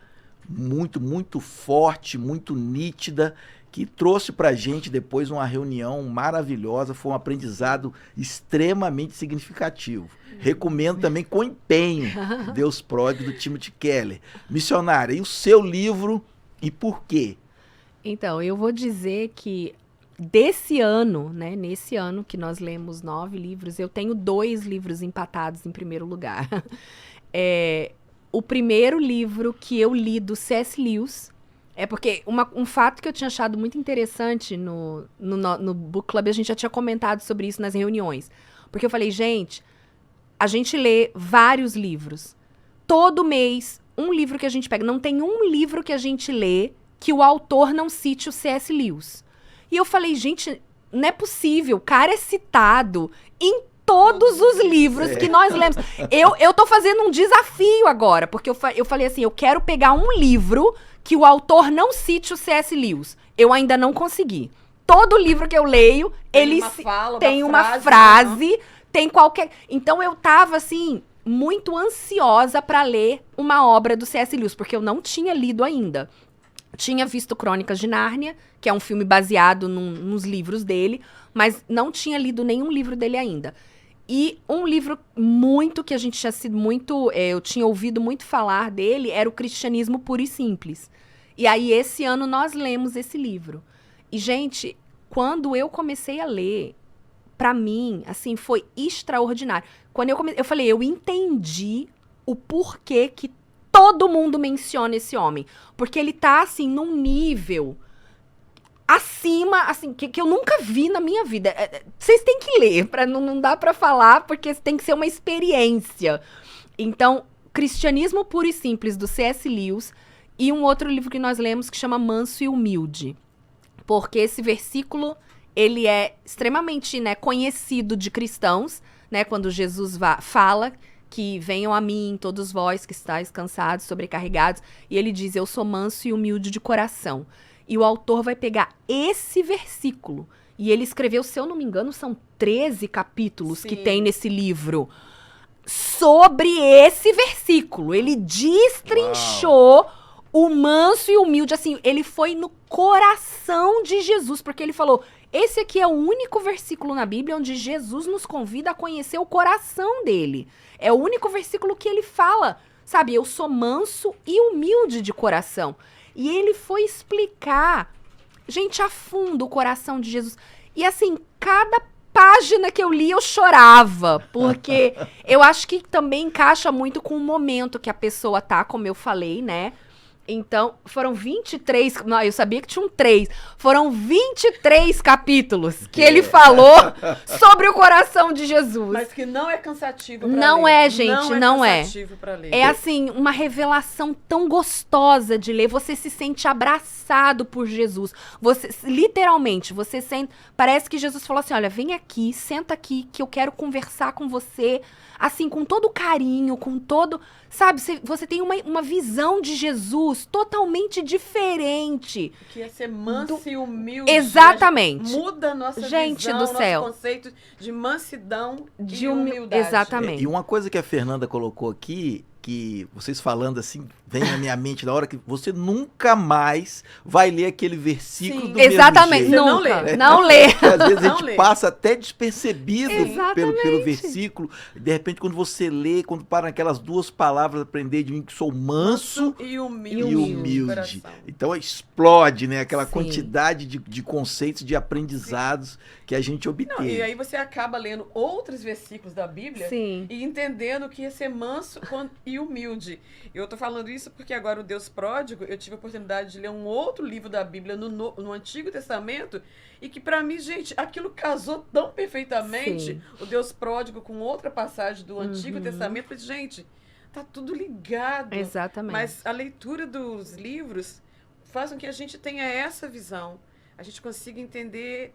muito, muito forte, muito nítida, que trouxe para a gente depois uma reunião maravilhosa, foi um aprendizado extremamente significativo. Recomendo também com empenho Deus Pródigo, do Timothy Keller. Missionária, e o seu livro e por quê? Então, eu vou dizer que desse ano, né, nesse ano que nós lemos 9 livros, eu tenho 2 livros empatados em primeiro lugar. O primeiro livro que eu li do C.S. Lewis, porque um fato que eu tinha achado muito interessante no Book Club, a gente já tinha comentado sobre isso nas reuniões. Porque eu falei, gente, a gente lê vários livros. Todo mês, um livro que a gente pega. Não tem um livro que a gente lê que o autor não cite o C.S. Lewis. E eu falei, gente, não é possível. O cara é citado em todos os livros que nós lemos. Eu tô fazendo um desafio agora, porque eu falei assim, eu quero pegar um livro que o autor não cite o C.S. Lewis. Eu ainda não consegui. Todo livro que eu leio, ele tem uma frase, tem qualquer... Então eu tava, assim, muito ansiosa para ler uma obra do C.S. Lewis, porque eu não tinha lido ainda. Tinha visto Crônicas de Nárnia, que é um filme baseado nos livros dele, mas não tinha lido nenhum livro dele ainda. E um livro muito que a gente tinha sido muito... eu tinha ouvido muito falar dele, era o Cristianismo Puro e Simples. E aí, esse ano, nós lemos esse livro. E, gente, quando eu comecei a ler, pra mim, assim, foi extraordinário. Quando eu falei, eu entendi o porquê que todo mundo menciona esse homem. Porque ele tá, assim, num nível acima, assim, que eu nunca vi na minha vida. Vocês têm que ler, não dá pra falar, porque tem que ser uma experiência. Então, Cristianismo Puro e Simples, do C.S. Lewis, e um outro livro que nós lemos que chama Manso e Humilde. Porque esse versículo, ele é extremamente, né, conhecido de cristãos, né, quando Jesus fala que venham a mim todos vós que estáis cansados, sobrecarregados, e ele diz, eu sou manso e humilde de coração. e o autor vai pegar esse versículo. E ele escreveu, se eu não me engano, são 13 capítulos que tem nesse livro sobre esse versículo. Ele destrinchou o manso e humilde, assim, ele foi no coração de Jesus, porque ele falou, esse aqui é o único versículo na Bíblia onde Jesus nos convida a conhecer o coração dele. É o único versículo que ele fala, sabe, eu sou manso e humilde de coração. E ele foi explicar, gente, a fundo o coração de Jesus. E assim, cada página que eu li, eu chorava, porque eu acho que também encaixa muito com o momento que a pessoa tá, como eu falei, né? Então, foram 23... Não, eu sabia que tinham 3. Foram 23 capítulos que ele falou sobre o coração de Jesus. Mas que não é cansativo pra ler. Não é, gente, não é. Cansativo pra ler. É assim, uma revelação tão gostosa de ler. Você se sente abraçado por Jesus. Você, literalmente, você sente... Parece que Jesus falou assim, olha, vem aqui, senta aqui, que eu quero conversar com você, assim, com todo carinho, com todo... Sabe, você tem uma visão de Jesus totalmente diferente. Que é ser manso e humilde. Exatamente. Muda a nossa gente visão, do céu. nosso conceito de mansidão De e humildade. Exatamente. E uma coisa que a Fernanda colocou aqui, que vocês falando assim, vem na minha mente na hora que você nunca mais vai ler aquele versículo do Exatamente, mesmo jeito. nunca. Não lê. Porque às vezes a Não gente lê. passa até despercebido pelo Exatamente. versículo. De repente, quando você lê, quando para naquelas duas palavras, aprender de mim que sou manso E humilde. e de humilde. coração. Então explode, né? Aquela Sim. quantidade de conceitos, de aprendizados que a gente obtém. Não, e aí você acaba lendo outros versículos da Bíblia Sim. e entendendo que ia ser manso e humilde. Eu tô falando isso porque agora o Deus Pródigo, eu tive a oportunidade de ler um outro livro da Bíblia no Antigo Testamento e que pra mim, gente, aquilo casou tão perfeitamente, Sim. o Deus Pródigo com outra passagem do Antigo Testamento. Eu falei, gente, tá tudo ligado. Exatamente. Mas a leitura dos livros faz com que a gente tenha essa visão. A gente consiga entender...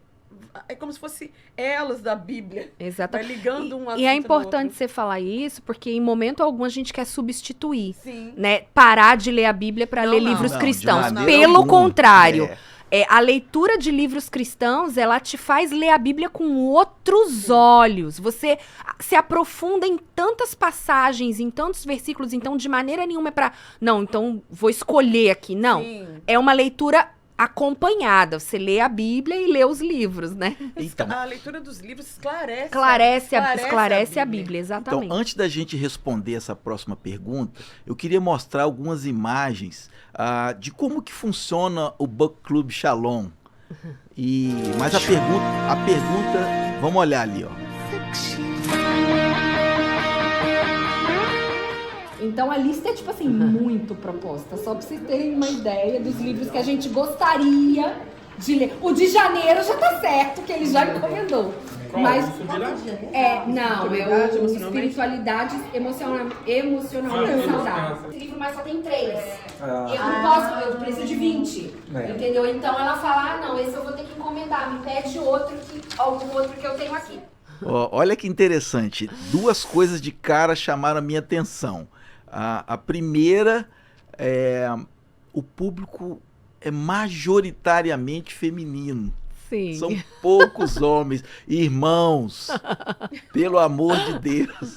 É como se fosse elas da Bíblia. Exatamente. Vai ligando um assunto E é no importante outro. você falar isso, porque em momento algum a gente quer substituir, Sim. né? Parar de ler a Bíblia para Não, ler não. livros Não, de cristãos. maneira Pelo alguma. contrário. É. A leitura de livros cristãos, ela te faz ler a Bíblia com outros olhos. Você se aprofunda em tantas passagens, em tantos versículos, então de maneira nenhuma é pra... Não, então vou escolher aqui. Não, Sim. é uma leitura acompanhada. Você lê a Bíblia e lê os livros, né? Então, A leitura dos livros esclarece, Esclarece a Bíblia, exatamente. Então, antes da gente responder essa próxima pergunta, eu queria mostrar algumas imagens de como que funciona o Book Club Shalom. Mas a pergunta, vamos olhar ali, ó. Então a lista é, tipo assim, muito proposta. Só pra vocês terem uma ideia dos livros que a gente gostaria de ler. O de janeiro já tá certo, que ele já encomendou. Mas Espiritualidade, o emocionalmente? Espiritualidade Emocionalmente Saudável. Esse livro, mas só tem 3. Eu não posso, eu preciso de 20. Entendeu? Então ela fala, não, esse eu vou ter que encomendar, me pede algum outro que eu tenho aqui. Ó, olha que interessante, duas coisas de cara chamaram a minha atenção. A primeira é o público é majoritariamente feminino. Sim. São poucos homens. Irmãos, pelo amor de Deus,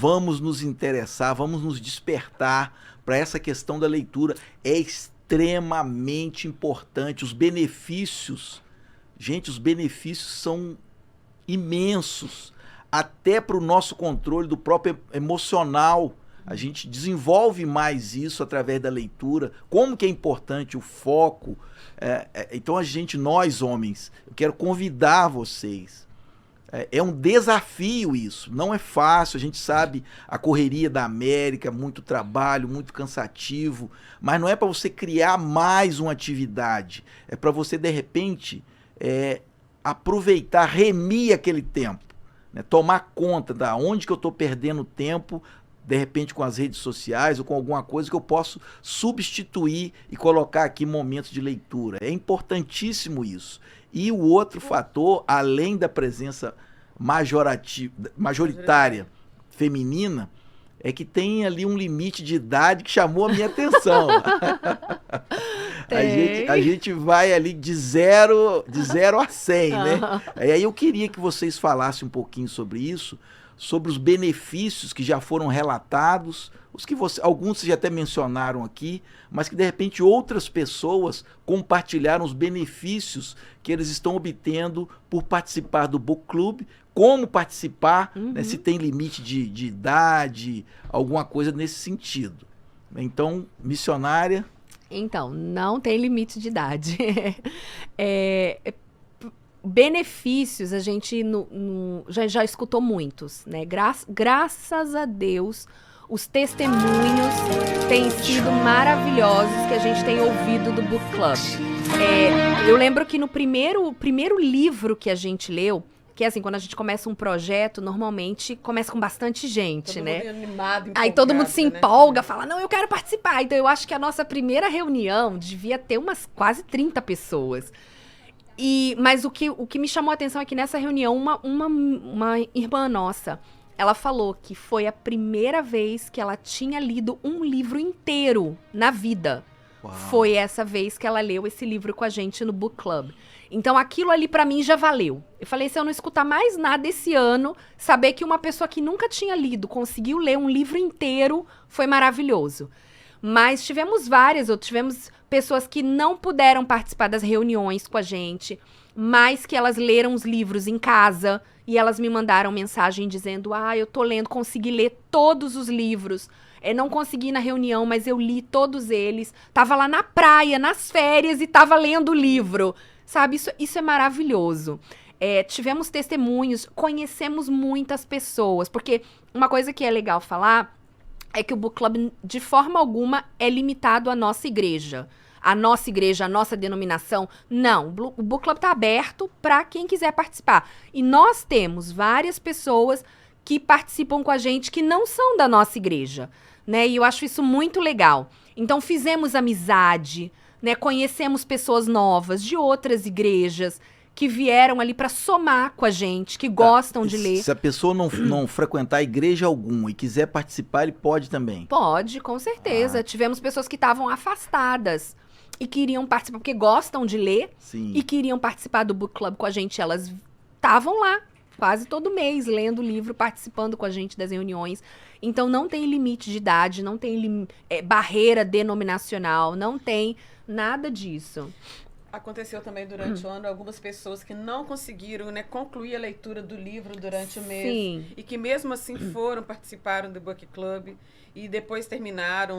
vamos nos interessar, vamos nos despertar para essa questão da leitura. É extremamente importante. Os benefícios, gente, os benefícios são imensos, até para o nosso controle do próprio emocional. A gente desenvolve mais isso através da leitura, como que é importante o foco. Então nós homens, eu quero convidar vocês. É um desafio isso, não é fácil, a gente sabe a correria da América, muito trabalho, muito cansativo, mas não é para você criar mais uma atividade, é para você de repente aproveitar, remir aquele tempo, né? Tomar conta da onde que eu estou perdendo tempo, de repente com as redes sociais ou com alguma coisa que eu posso substituir e colocar aqui momentos de leitura. É importantíssimo isso. E o outro fator, além da presença majoritária feminina, é que tem ali um limite de idade que chamou a minha atenção. A gente vai ali de 0 a 100, né? E aí eu queria que vocês falassem um pouquinho sobre isso, sobre os benefícios que já foram relatados, alguns vocês já até mencionaram aqui, mas que de repente outras pessoas compartilharam os benefícios que eles estão obtendo por participar do Book Club, como participar, né, se tem limite de idade, alguma coisa nesse sentido. Então, missionária... Então, não tem limite de idade. Benefícios, a gente já escutou muitos, né? Graças a Deus, os testemunhos têm sido maravilhosos que a gente tem ouvido do Book Club. Eu lembro que no primeiro livro que a gente leu, que assim, quando a gente começa um projeto, normalmente começa com bastante gente, todo né? Mundo animado, aí todo mundo se né? empolga, fala, não, eu quero participar. Então eu acho que a nossa primeira reunião devia ter umas quase 30 pessoas. Mas o que me chamou a atenção é que nessa reunião, uma irmã nossa, ela falou que foi a primeira vez que ela tinha lido um livro inteiro na vida. Uau. Foi essa vez que ela leu esse livro com a gente no Book Club. Então aquilo ali pra mim já valeu. Eu falei, se eu não escutar mais nada esse ano, saber que uma pessoa que nunca tinha lido conseguiu ler um livro inteiro foi maravilhoso. Mas tivemos tivemos pessoas que não puderam participar das reuniões com a gente, mas que elas leram os livros em casa e elas me mandaram mensagem dizendo, eu tô lendo, consegui ler todos os livros. Não consegui ir na reunião, mas eu li todos eles. Tava lá na praia, nas férias, e tava lendo o livro. Sabe, isso é maravilhoso. Tivemos testemunhos, conhecemos muitas pessoas. Porque uma coisa que é legal falar é que o Book Club, de forma alguma, é limitado à nossa igreja. A nossa denominação. Não, o Book Club tá aberto para quem quiser participar. E nós temos várias pessoas que participam com a gente que não são da nossa igreja, né? E eu acho isso muito legal. Então, fizemos amizade, né? Conhecemos pessoas novas de outras igrejas que vieram ali para somar com a gente, que gostam de ler. Se a pessoa não frequentar igreja alguma e quiser participar, ele pode também? Pode, com certeza. Tivemos pessoas que estavam afastadas e queriam participar, porque gostam de ler. Sim. E queriam participar do Book Club com a gente. Elas estavam lá quase todo mês, lendo o livro, participando com a gente das reuniões. Então, não tem limite de idade, não tem barreira denominacional, não tem nada disso. Aconteceu também durante o ano algumas pessoas que não conseguiram, né, concluir a leitura do livro durante o mês. Sim. E que mesmo assim participaram do Book Club e depois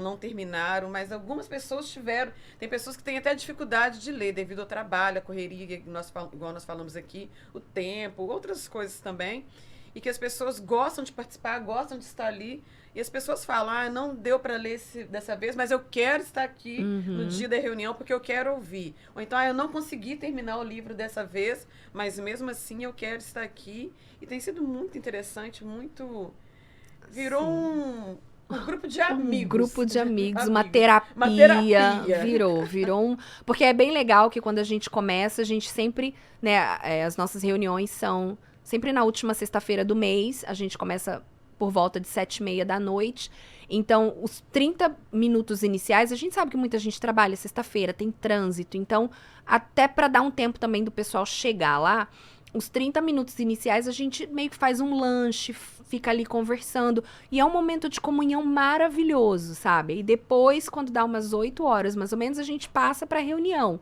não terminaram, mas algumas pessoas tiveram. Tem pessoas que têm até dificuldade de ler devido ao trabalho, a correria, igual nós falamos aqui, o tempo, outras coisas também. E que as pessoas gostam de participar, gostam de estar ali. E as pessoas falam, não deu para ler dessa vez, mas eu quero estar aqui no dia da reunião porque eu quero ouvir. Ou então, eu não consegui terminar o livro dessa vez, mas mesmo assim eu quero estar aqui. E tem sido muito interessante, virou um grupo de amigos. Um grupo de amigos, uma terapia. Virou Porque é bem legal que quando a gente começa, a gente sempre, né, as nossas reuniões são sempre na última sexta-feira do mês, a gente começa por volta de 7h30 da noite. Então, os 30 minutos iniciais, a gente sabe que muita gente trabalha sexta-feira, tem trânsito. Então, até para dar um tempo também do pessoal chegar lá, os 30 minutos iniciais a gente meio que faz um lanche, fica ali conversando. E é um momento de comunhão maravilhoso, sabe? E depois, quando dá umas 8 horas, mais ou menos, a gente passa para a reunião.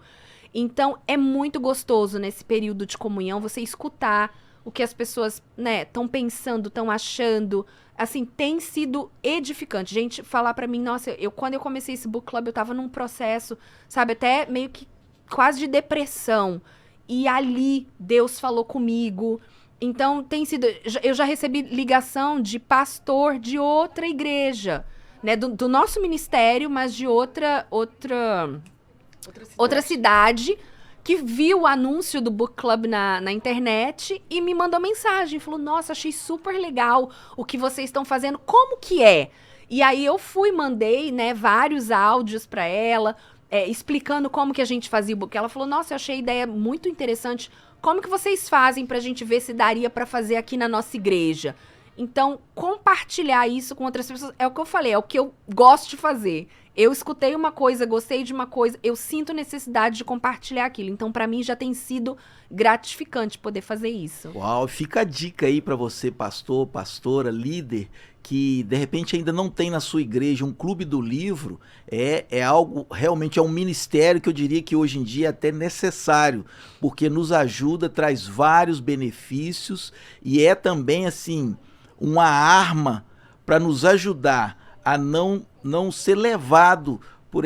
Então, é muito gostoso nesse período de comunhão você escutar o que as pessoas, né, estão pensando, estão achando. Assim, tem sido edificante. Gente, falar pra mim, nossa, quando eu comecei esse book club, eu tava num processo, sabe, até meio que quase de depressão. E ali, Deus falou comigo. Então, tem sido... Eu já recebi ligação de pastor de outra igreja, né, do nosso ministério, mas de outra cidade, que viu o anúncio do Book Club na internet e me mandou mensagem. Falou, nossa, achei super legal o que vocês estão fazendo. Como que é? E aí eu mandei, né, vários áudios para ela, explicando como que a gente fazia o book. Ela falou, nossa, eu achei a ideia muito interessante. Como que vocês fazem pra gente ver se daria para fazer aqui na nossa igreja? Então, compartilhar isso com outras pessoas é o que eu falei, é o que eu gosto de fazer. Eu escutei uma coisa, gostei de uma coisa, eu sinto necessidade de compartilhar aquilo. Então, pra mim, já tem sido gratificante poder fazer isso. Uau, fica a dica aí para você, pastor, pastora, líder, que de repente ainda não tem na sua igreja um clube do livro. É algo, realmente é um ministério que eu diria que hoje em dia é até necessário, porque nos ajuda, traz vários benefícios e é também, assim, uma arma para nos ajudar a não ser levado por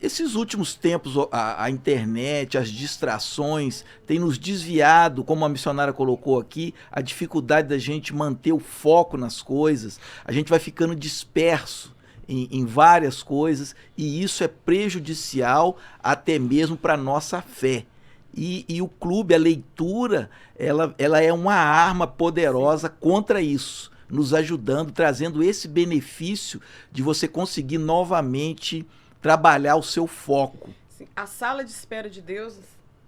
esses últimos tempos. A internet, as distrações têm nos desviado, como a missionária colocou aqui, a dificuldade da gente manter o foco nas coisas. A gente vai ficando disperso em várias coisas e isso é prejudicial até mesmo para a nossa fé. E o clube, a leitura, ela é uma arma poderosa contra isso, nos ajudando, trazendo esse benefício de você conseguir novamente trabalhar o seu foco. Sim, A Sala de Espera de Deus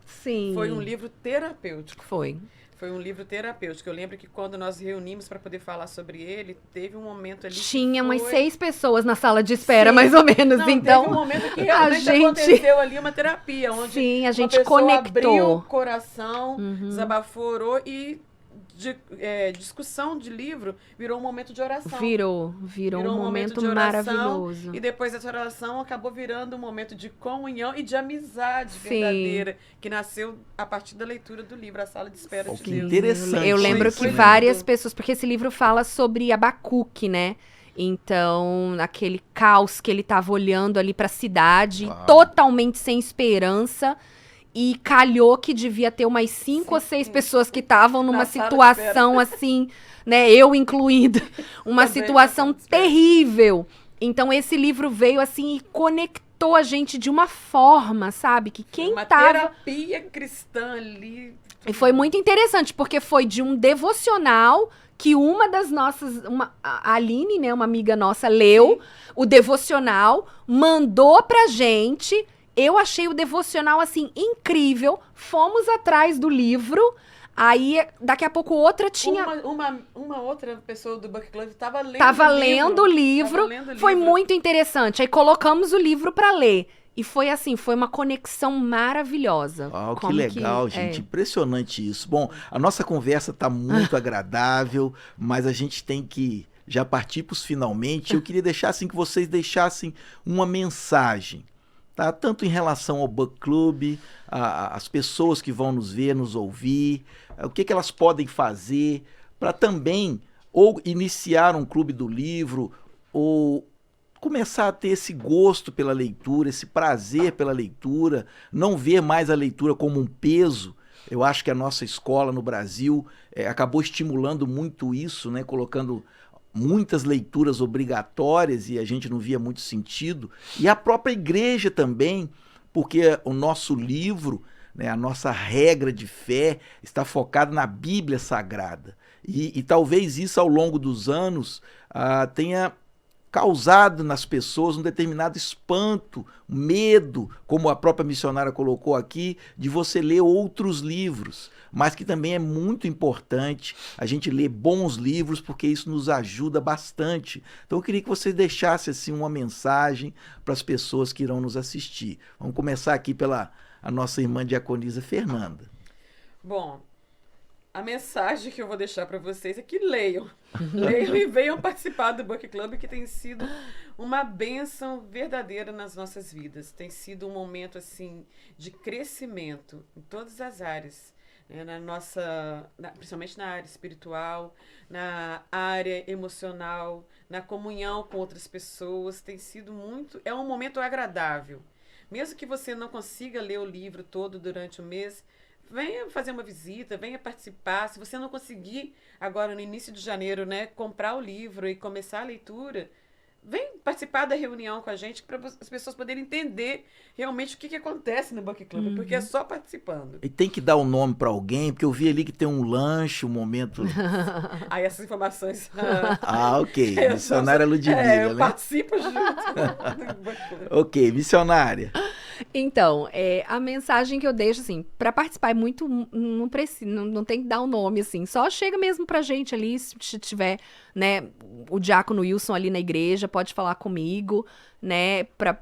Sim. foi um livro terapêutico. Foi. Foi um livro terapêutico. Eu lembro que quando nós reunimos para poder falar sobre ele, teve um momento ali que Tinha umas foi... 6 pessoas na sala de espera, Sim. mais ou menos. Não, Então, teve um momento que realmente gente- aconteceu ali uma terapia, onde sim, a uma gente pessoa conectou. abriu o coração, Uhum. desabafou, orou e discussão de livro virou um momento de oração. Virou um momento de oração, maravilhoso. E depois dessa oração acabou virando um momento de comunhão e de amizade Sim. verdadeira, que nasceu a partir da leitura do livro A Sala de Espera de Que Deus. interessante. Eu lembro isso, que né? várias pessoas, porque esse livro fala sobre Abacuque, né? Então, aquele caos que ele estava olhando ali para a cidade, Uau. totalmente sem esperança. E calhou que devia ter umas 5 ou 6 pessoas que estavam numa Na sala de situação assim, né? Eu incluída. Uma Também situação na sala de espera. terrível. Então, esse livro veio assim e conectou a gente de uma forma, sabe? Que quem Uma tava... terapia cristã ali. E foi muito interessante, porque foi de um devocional que uma das nossas... a Aline, né? Uma amiga nossa, leu o devocional, mandou pra gente... Eu achei o devocional, assim, incrível. Fomos atrás do livro. Aí, daqui a pouco, outra tinha... Uma outra pessoa do Book Club estava lendo Tava o lendo o livro. Tava lendo o Foi livro. muito interessante. Aí, colocamos o livro pra ler. E foi assim, foi uma conexão maravilhosa. Uau, que Como legal, é. gente. Impressionante isso. Bom, a nossa conversa está muito agradável, mas a gente tem que já partir para os finalmente. Eu queria deixar assim que vocês deixassem uma mensagem, tá? Tanto em relação ao Book Club, as pessoas que vão nos ver, nos ouvir, o que elas podem fazer para também ou iniciar um clube do livro ou começar a ter esse gosto pela leitura, esse prazer pela leitura, não ver mais a leitura como um peso. Eu acho que a nossa escola no Brasil acabou estimulando muito isso, né? Colocando muitas leituras obrigatórias e a gente não via muito sentido. E a própria igreja também, porque o nosso livro, né, a nossa regra de fé está focada na Bíblia Sagrada. E talvez isso ao longo dos anos tenha causado nas pessoas um determinado espanto, medo, como a própria missionária colocou aqui, de você ler outros livros, mas que também é muito importante a gente ler bons livros, porque isso nos ajuda bastante. Então eu queria que você deixasse assim uma mensagem para as pessoas que irão nos assistir. Vamos começar aqui pela a nossa irmã diaconisa Fernanda. Bom, a mensagem que eu vou deixar para vocês é que leiam. Leiam e venham participar do Book Club, que tem sido uma bênção verdadeira nas nossas vidas. Tem sido um momento assim de crescimento em todas as áreas, né? Principalmente na área espiritual, na área emocional, na comunhão com outras pessoas. Tem sido é um momento agradável. Mesmo que você não consiga ler o livro todo durante o mês, venha fazer uma visita, venha participar. Se você não conseguir agora no início de janeiro, né, comprar o livro e começar a leitura, vem participar da reunião com a gente para as pessoas poderem entender realmente o que acontece no Book Club, porque é só participando. E tem que dar um nome para alguém, porque eu vi ali que tem um lanche, um momento... Aí essas informações... ok. Missionária Ludmilla, eu né? participo junto do Book Club. Ok, missionária. Então, a mensagem que eu deixo, assim, pra participar é muito, não precisa, não tem que dar um nome, assim, só chega mesmo pra gente ali, se tiver, né, o diácono Wilson ali na igreja, pode falar comigo, né, pra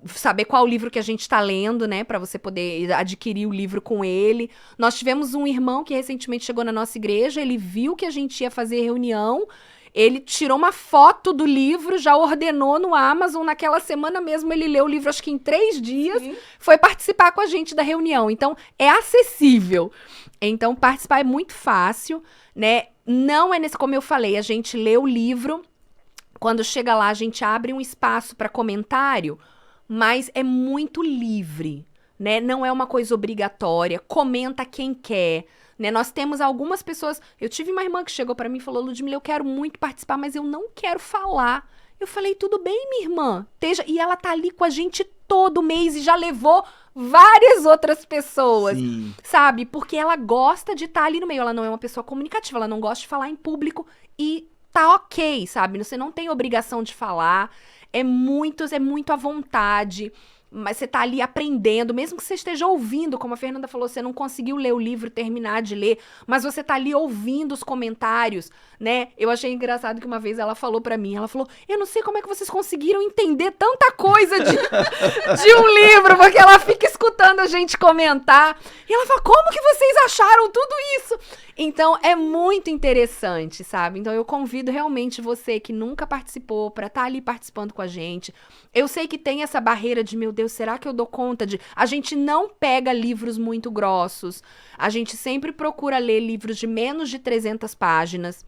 saber qual livro que a gente tá lendo, né, pra você poder adquirir o livro com ele. Nós tivemos um irmão que recentemente chegou na nossa igreja, ele viu que a gente ia fazer reunião, ele tirou uma foto do livro, já ordenou no Amazon, naquela semana mesmo ele leu o livro, acho que em 3 dias, Sim. foi participar com a gente da reunião. Então, é acessível. Então, participar é muito fácil, né? Não é como eu falei, a gente lê o livro, quando chega lá a gente abre um espaço para comentário, mas é muito livre, né? Não é uma coisa obrigatória, comenta quem quer, né? Nós temos algumas pessoas, eu tive uma irmã que chegou para mim e falou, Ludmila, eu quero muito participar, mas eu não quero falar. Eu falei, tudo bem, minha irmã, e ela tá ali com a gente todo mês e já levou várias outras pessoas, Sim. sabe? Porque ela gosta de estar ali no meio, ela não é uma pessoa comunicativa, ela não gosta de falar em público e tá ok, sabe? Você não tem obrigação de falar, é muito à vontade, mas você tá ali aprendendo, mesmo que você esteja ouvindo, como a Fernanda falou, você não conseguiu ler o livro, terminar de ler, mas você tá ali ouvindo os comentários, né? Eu achei engraçado que uma vez ela falou pra mim, ela falou, eu não sei como é que vocês conseguiram entender tanta coisa de um livro, porque ela fica escutando a gente comentar, e ela fala, como que vocês acharam tudo isso? Então, é muito interessante, sabe? Então, eu convido realmente você que nunca participou pra estar ali participando com a gente. Eu sei que tem essa barreira de, meu Deus, será que eu dou conta de... A gente não pega livros muito grossos. A gente sempre procura ler livros de menos de 300 páginas.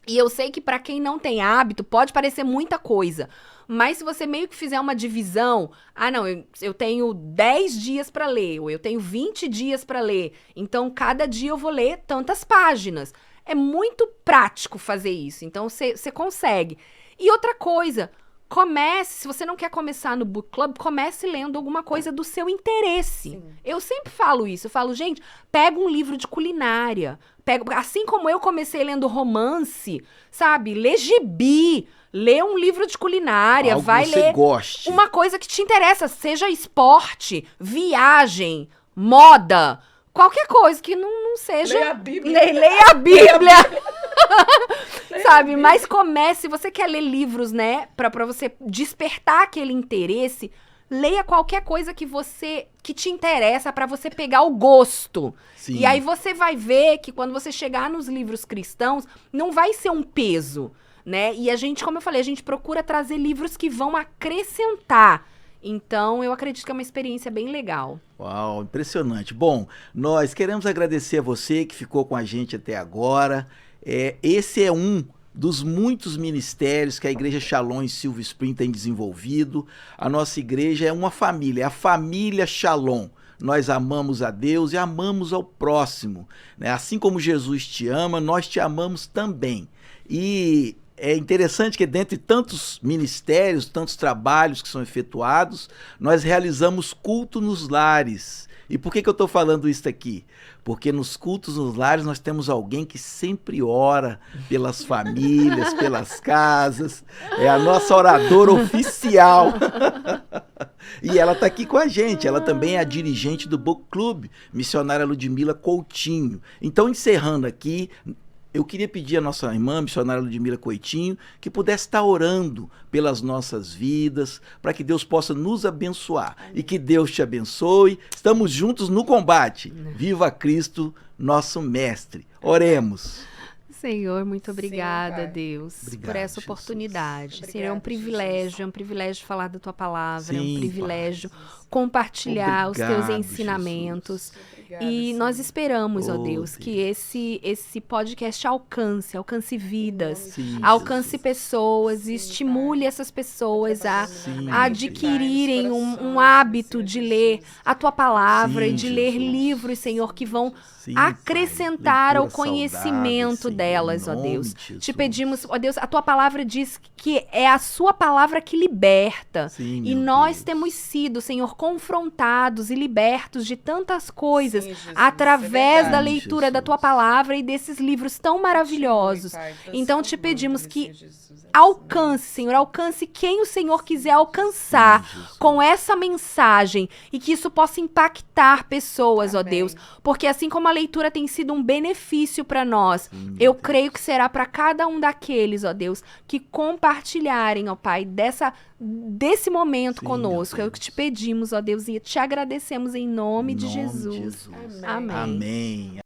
E eu sei que pra quem não tem hábito, pode parecer muita coisa. Mas se você meio que fizer uma divisão, não, eu tenho 10 dias pra ler, ou eu tenho 20 dias pra ler, então cada dia eu vou ler tantas páginas. É muito prático fazer isso, então você consegue. E outra coisa, se você não quer começar no book club, comece lendo alguma coisa do seu interesse. Sim. Eu sempre falo isso, eu falo, gente, pega um livro de culinária, assim como eu comecei lendo romance, sabe, lê gibi, lê um livro de culinária, Algo vai que você ler goste. uma coisa que te interessa, seja esporte, viagem, moda, qualquer coisa que não seja... Leia a Bíblia. Leia a Bíblia. Sabe, mas se você quer ler livros, né, pra você despertar aquele interesse, leia qualquer coisa que te interessa pra você pegar o gosto. Sim. E aí você vai ver que quando você chegar nos livros cristãos, não vai ser um peso, né? E a gente, como eu falei, a gente procura trazer livros que vão acrescentar. Então, eu acredito que é uma experiência bem legal. Uau, impressionante. Bom, nós queremos agradecer a você que ficou com a gente até agora. Esse é um dos muitos ministérios que a Igreja Shalom em Silver Spring tem desenvolvido. A nossa igreja é uma família, é a família Shalom. Nós amamos a Deus e amamos ao próximo, né? Assim como Jesus te ama, nós te amamos também. E é interessante que dentre tantos ministérios, tantos trabalhos que são efetuados, nós realizamos culto nos lares. E por que eu estou falando isso aqui? Porque nos cultos nos lares nós temos alguém que sempre ora pelas famílias, pelas casas. É a nossa oradora oficial. E ela está aqui com a gente. Ela também é a dirigente do Book Club, missionária Ludmila Coutinho. Então, encerrando aqui, eu queria pedir à nossa irmã, missionária Ludmila Coutinho, que pudesse estar orando pelas nossas vidas, para que Deus possa nos abençoar. Amém. E que Deus te abençoe. Estamos juntos no combate. Viva Cristo, nosso mestre. Oremos. Senhor, muito obrigada, Sim, Deus, Obrigado, por essa Jesus. oportunidade. Obrigada, Senhor, é um privilégio, Jesus. é um privilégio falar da tua palavra, é Sim, um privilégio Pai. compartilhar os teus Obrigado, ensinamentos. Obrigada, E Senhor. nós esperamos, ó Oh, Deus, que Deus. esse podcast alcance vidas, Sim, alcance Jesus. pessoas, Sim, estimule Pai. essas pessoas a Sim, adquirirem Pai, nos um corações, hábito Senhor de ler Jesus. a tua palavra Sim, e de ler Jesus. livros, Senhor, que vão Sim, Pai. acrescentar ao Leitura conhecimento saudável, delas, Senhor, ó em nome Deus. de Jesus. Te pedimos, ó Deus, a tua palavra diz que é a sua palavra que liberta. Sim, E meu nós Deus. temos sido, Senhor, confrontados e libertos de tantas coisas Jesus, através é da verdade. leitura da tua palavra e desses livros tão maravilhosos. Então te pedimos que alcance, Senhor, alcance quem o Senhor quiser alcançar com essa mensagem e que isso possa impactar pessoas, ó Amém. Deus, porque assim como a leitura tem sido um benefício para nós, eu creio que será para cada um daqueles, ó Deus, que compartilharem, ó Pai, desse momento Sim, conosco. ó É o Deus. que te pedimos, ó Deus, e te agradecemos em nome de Jesus. Amém. Amém. Amém.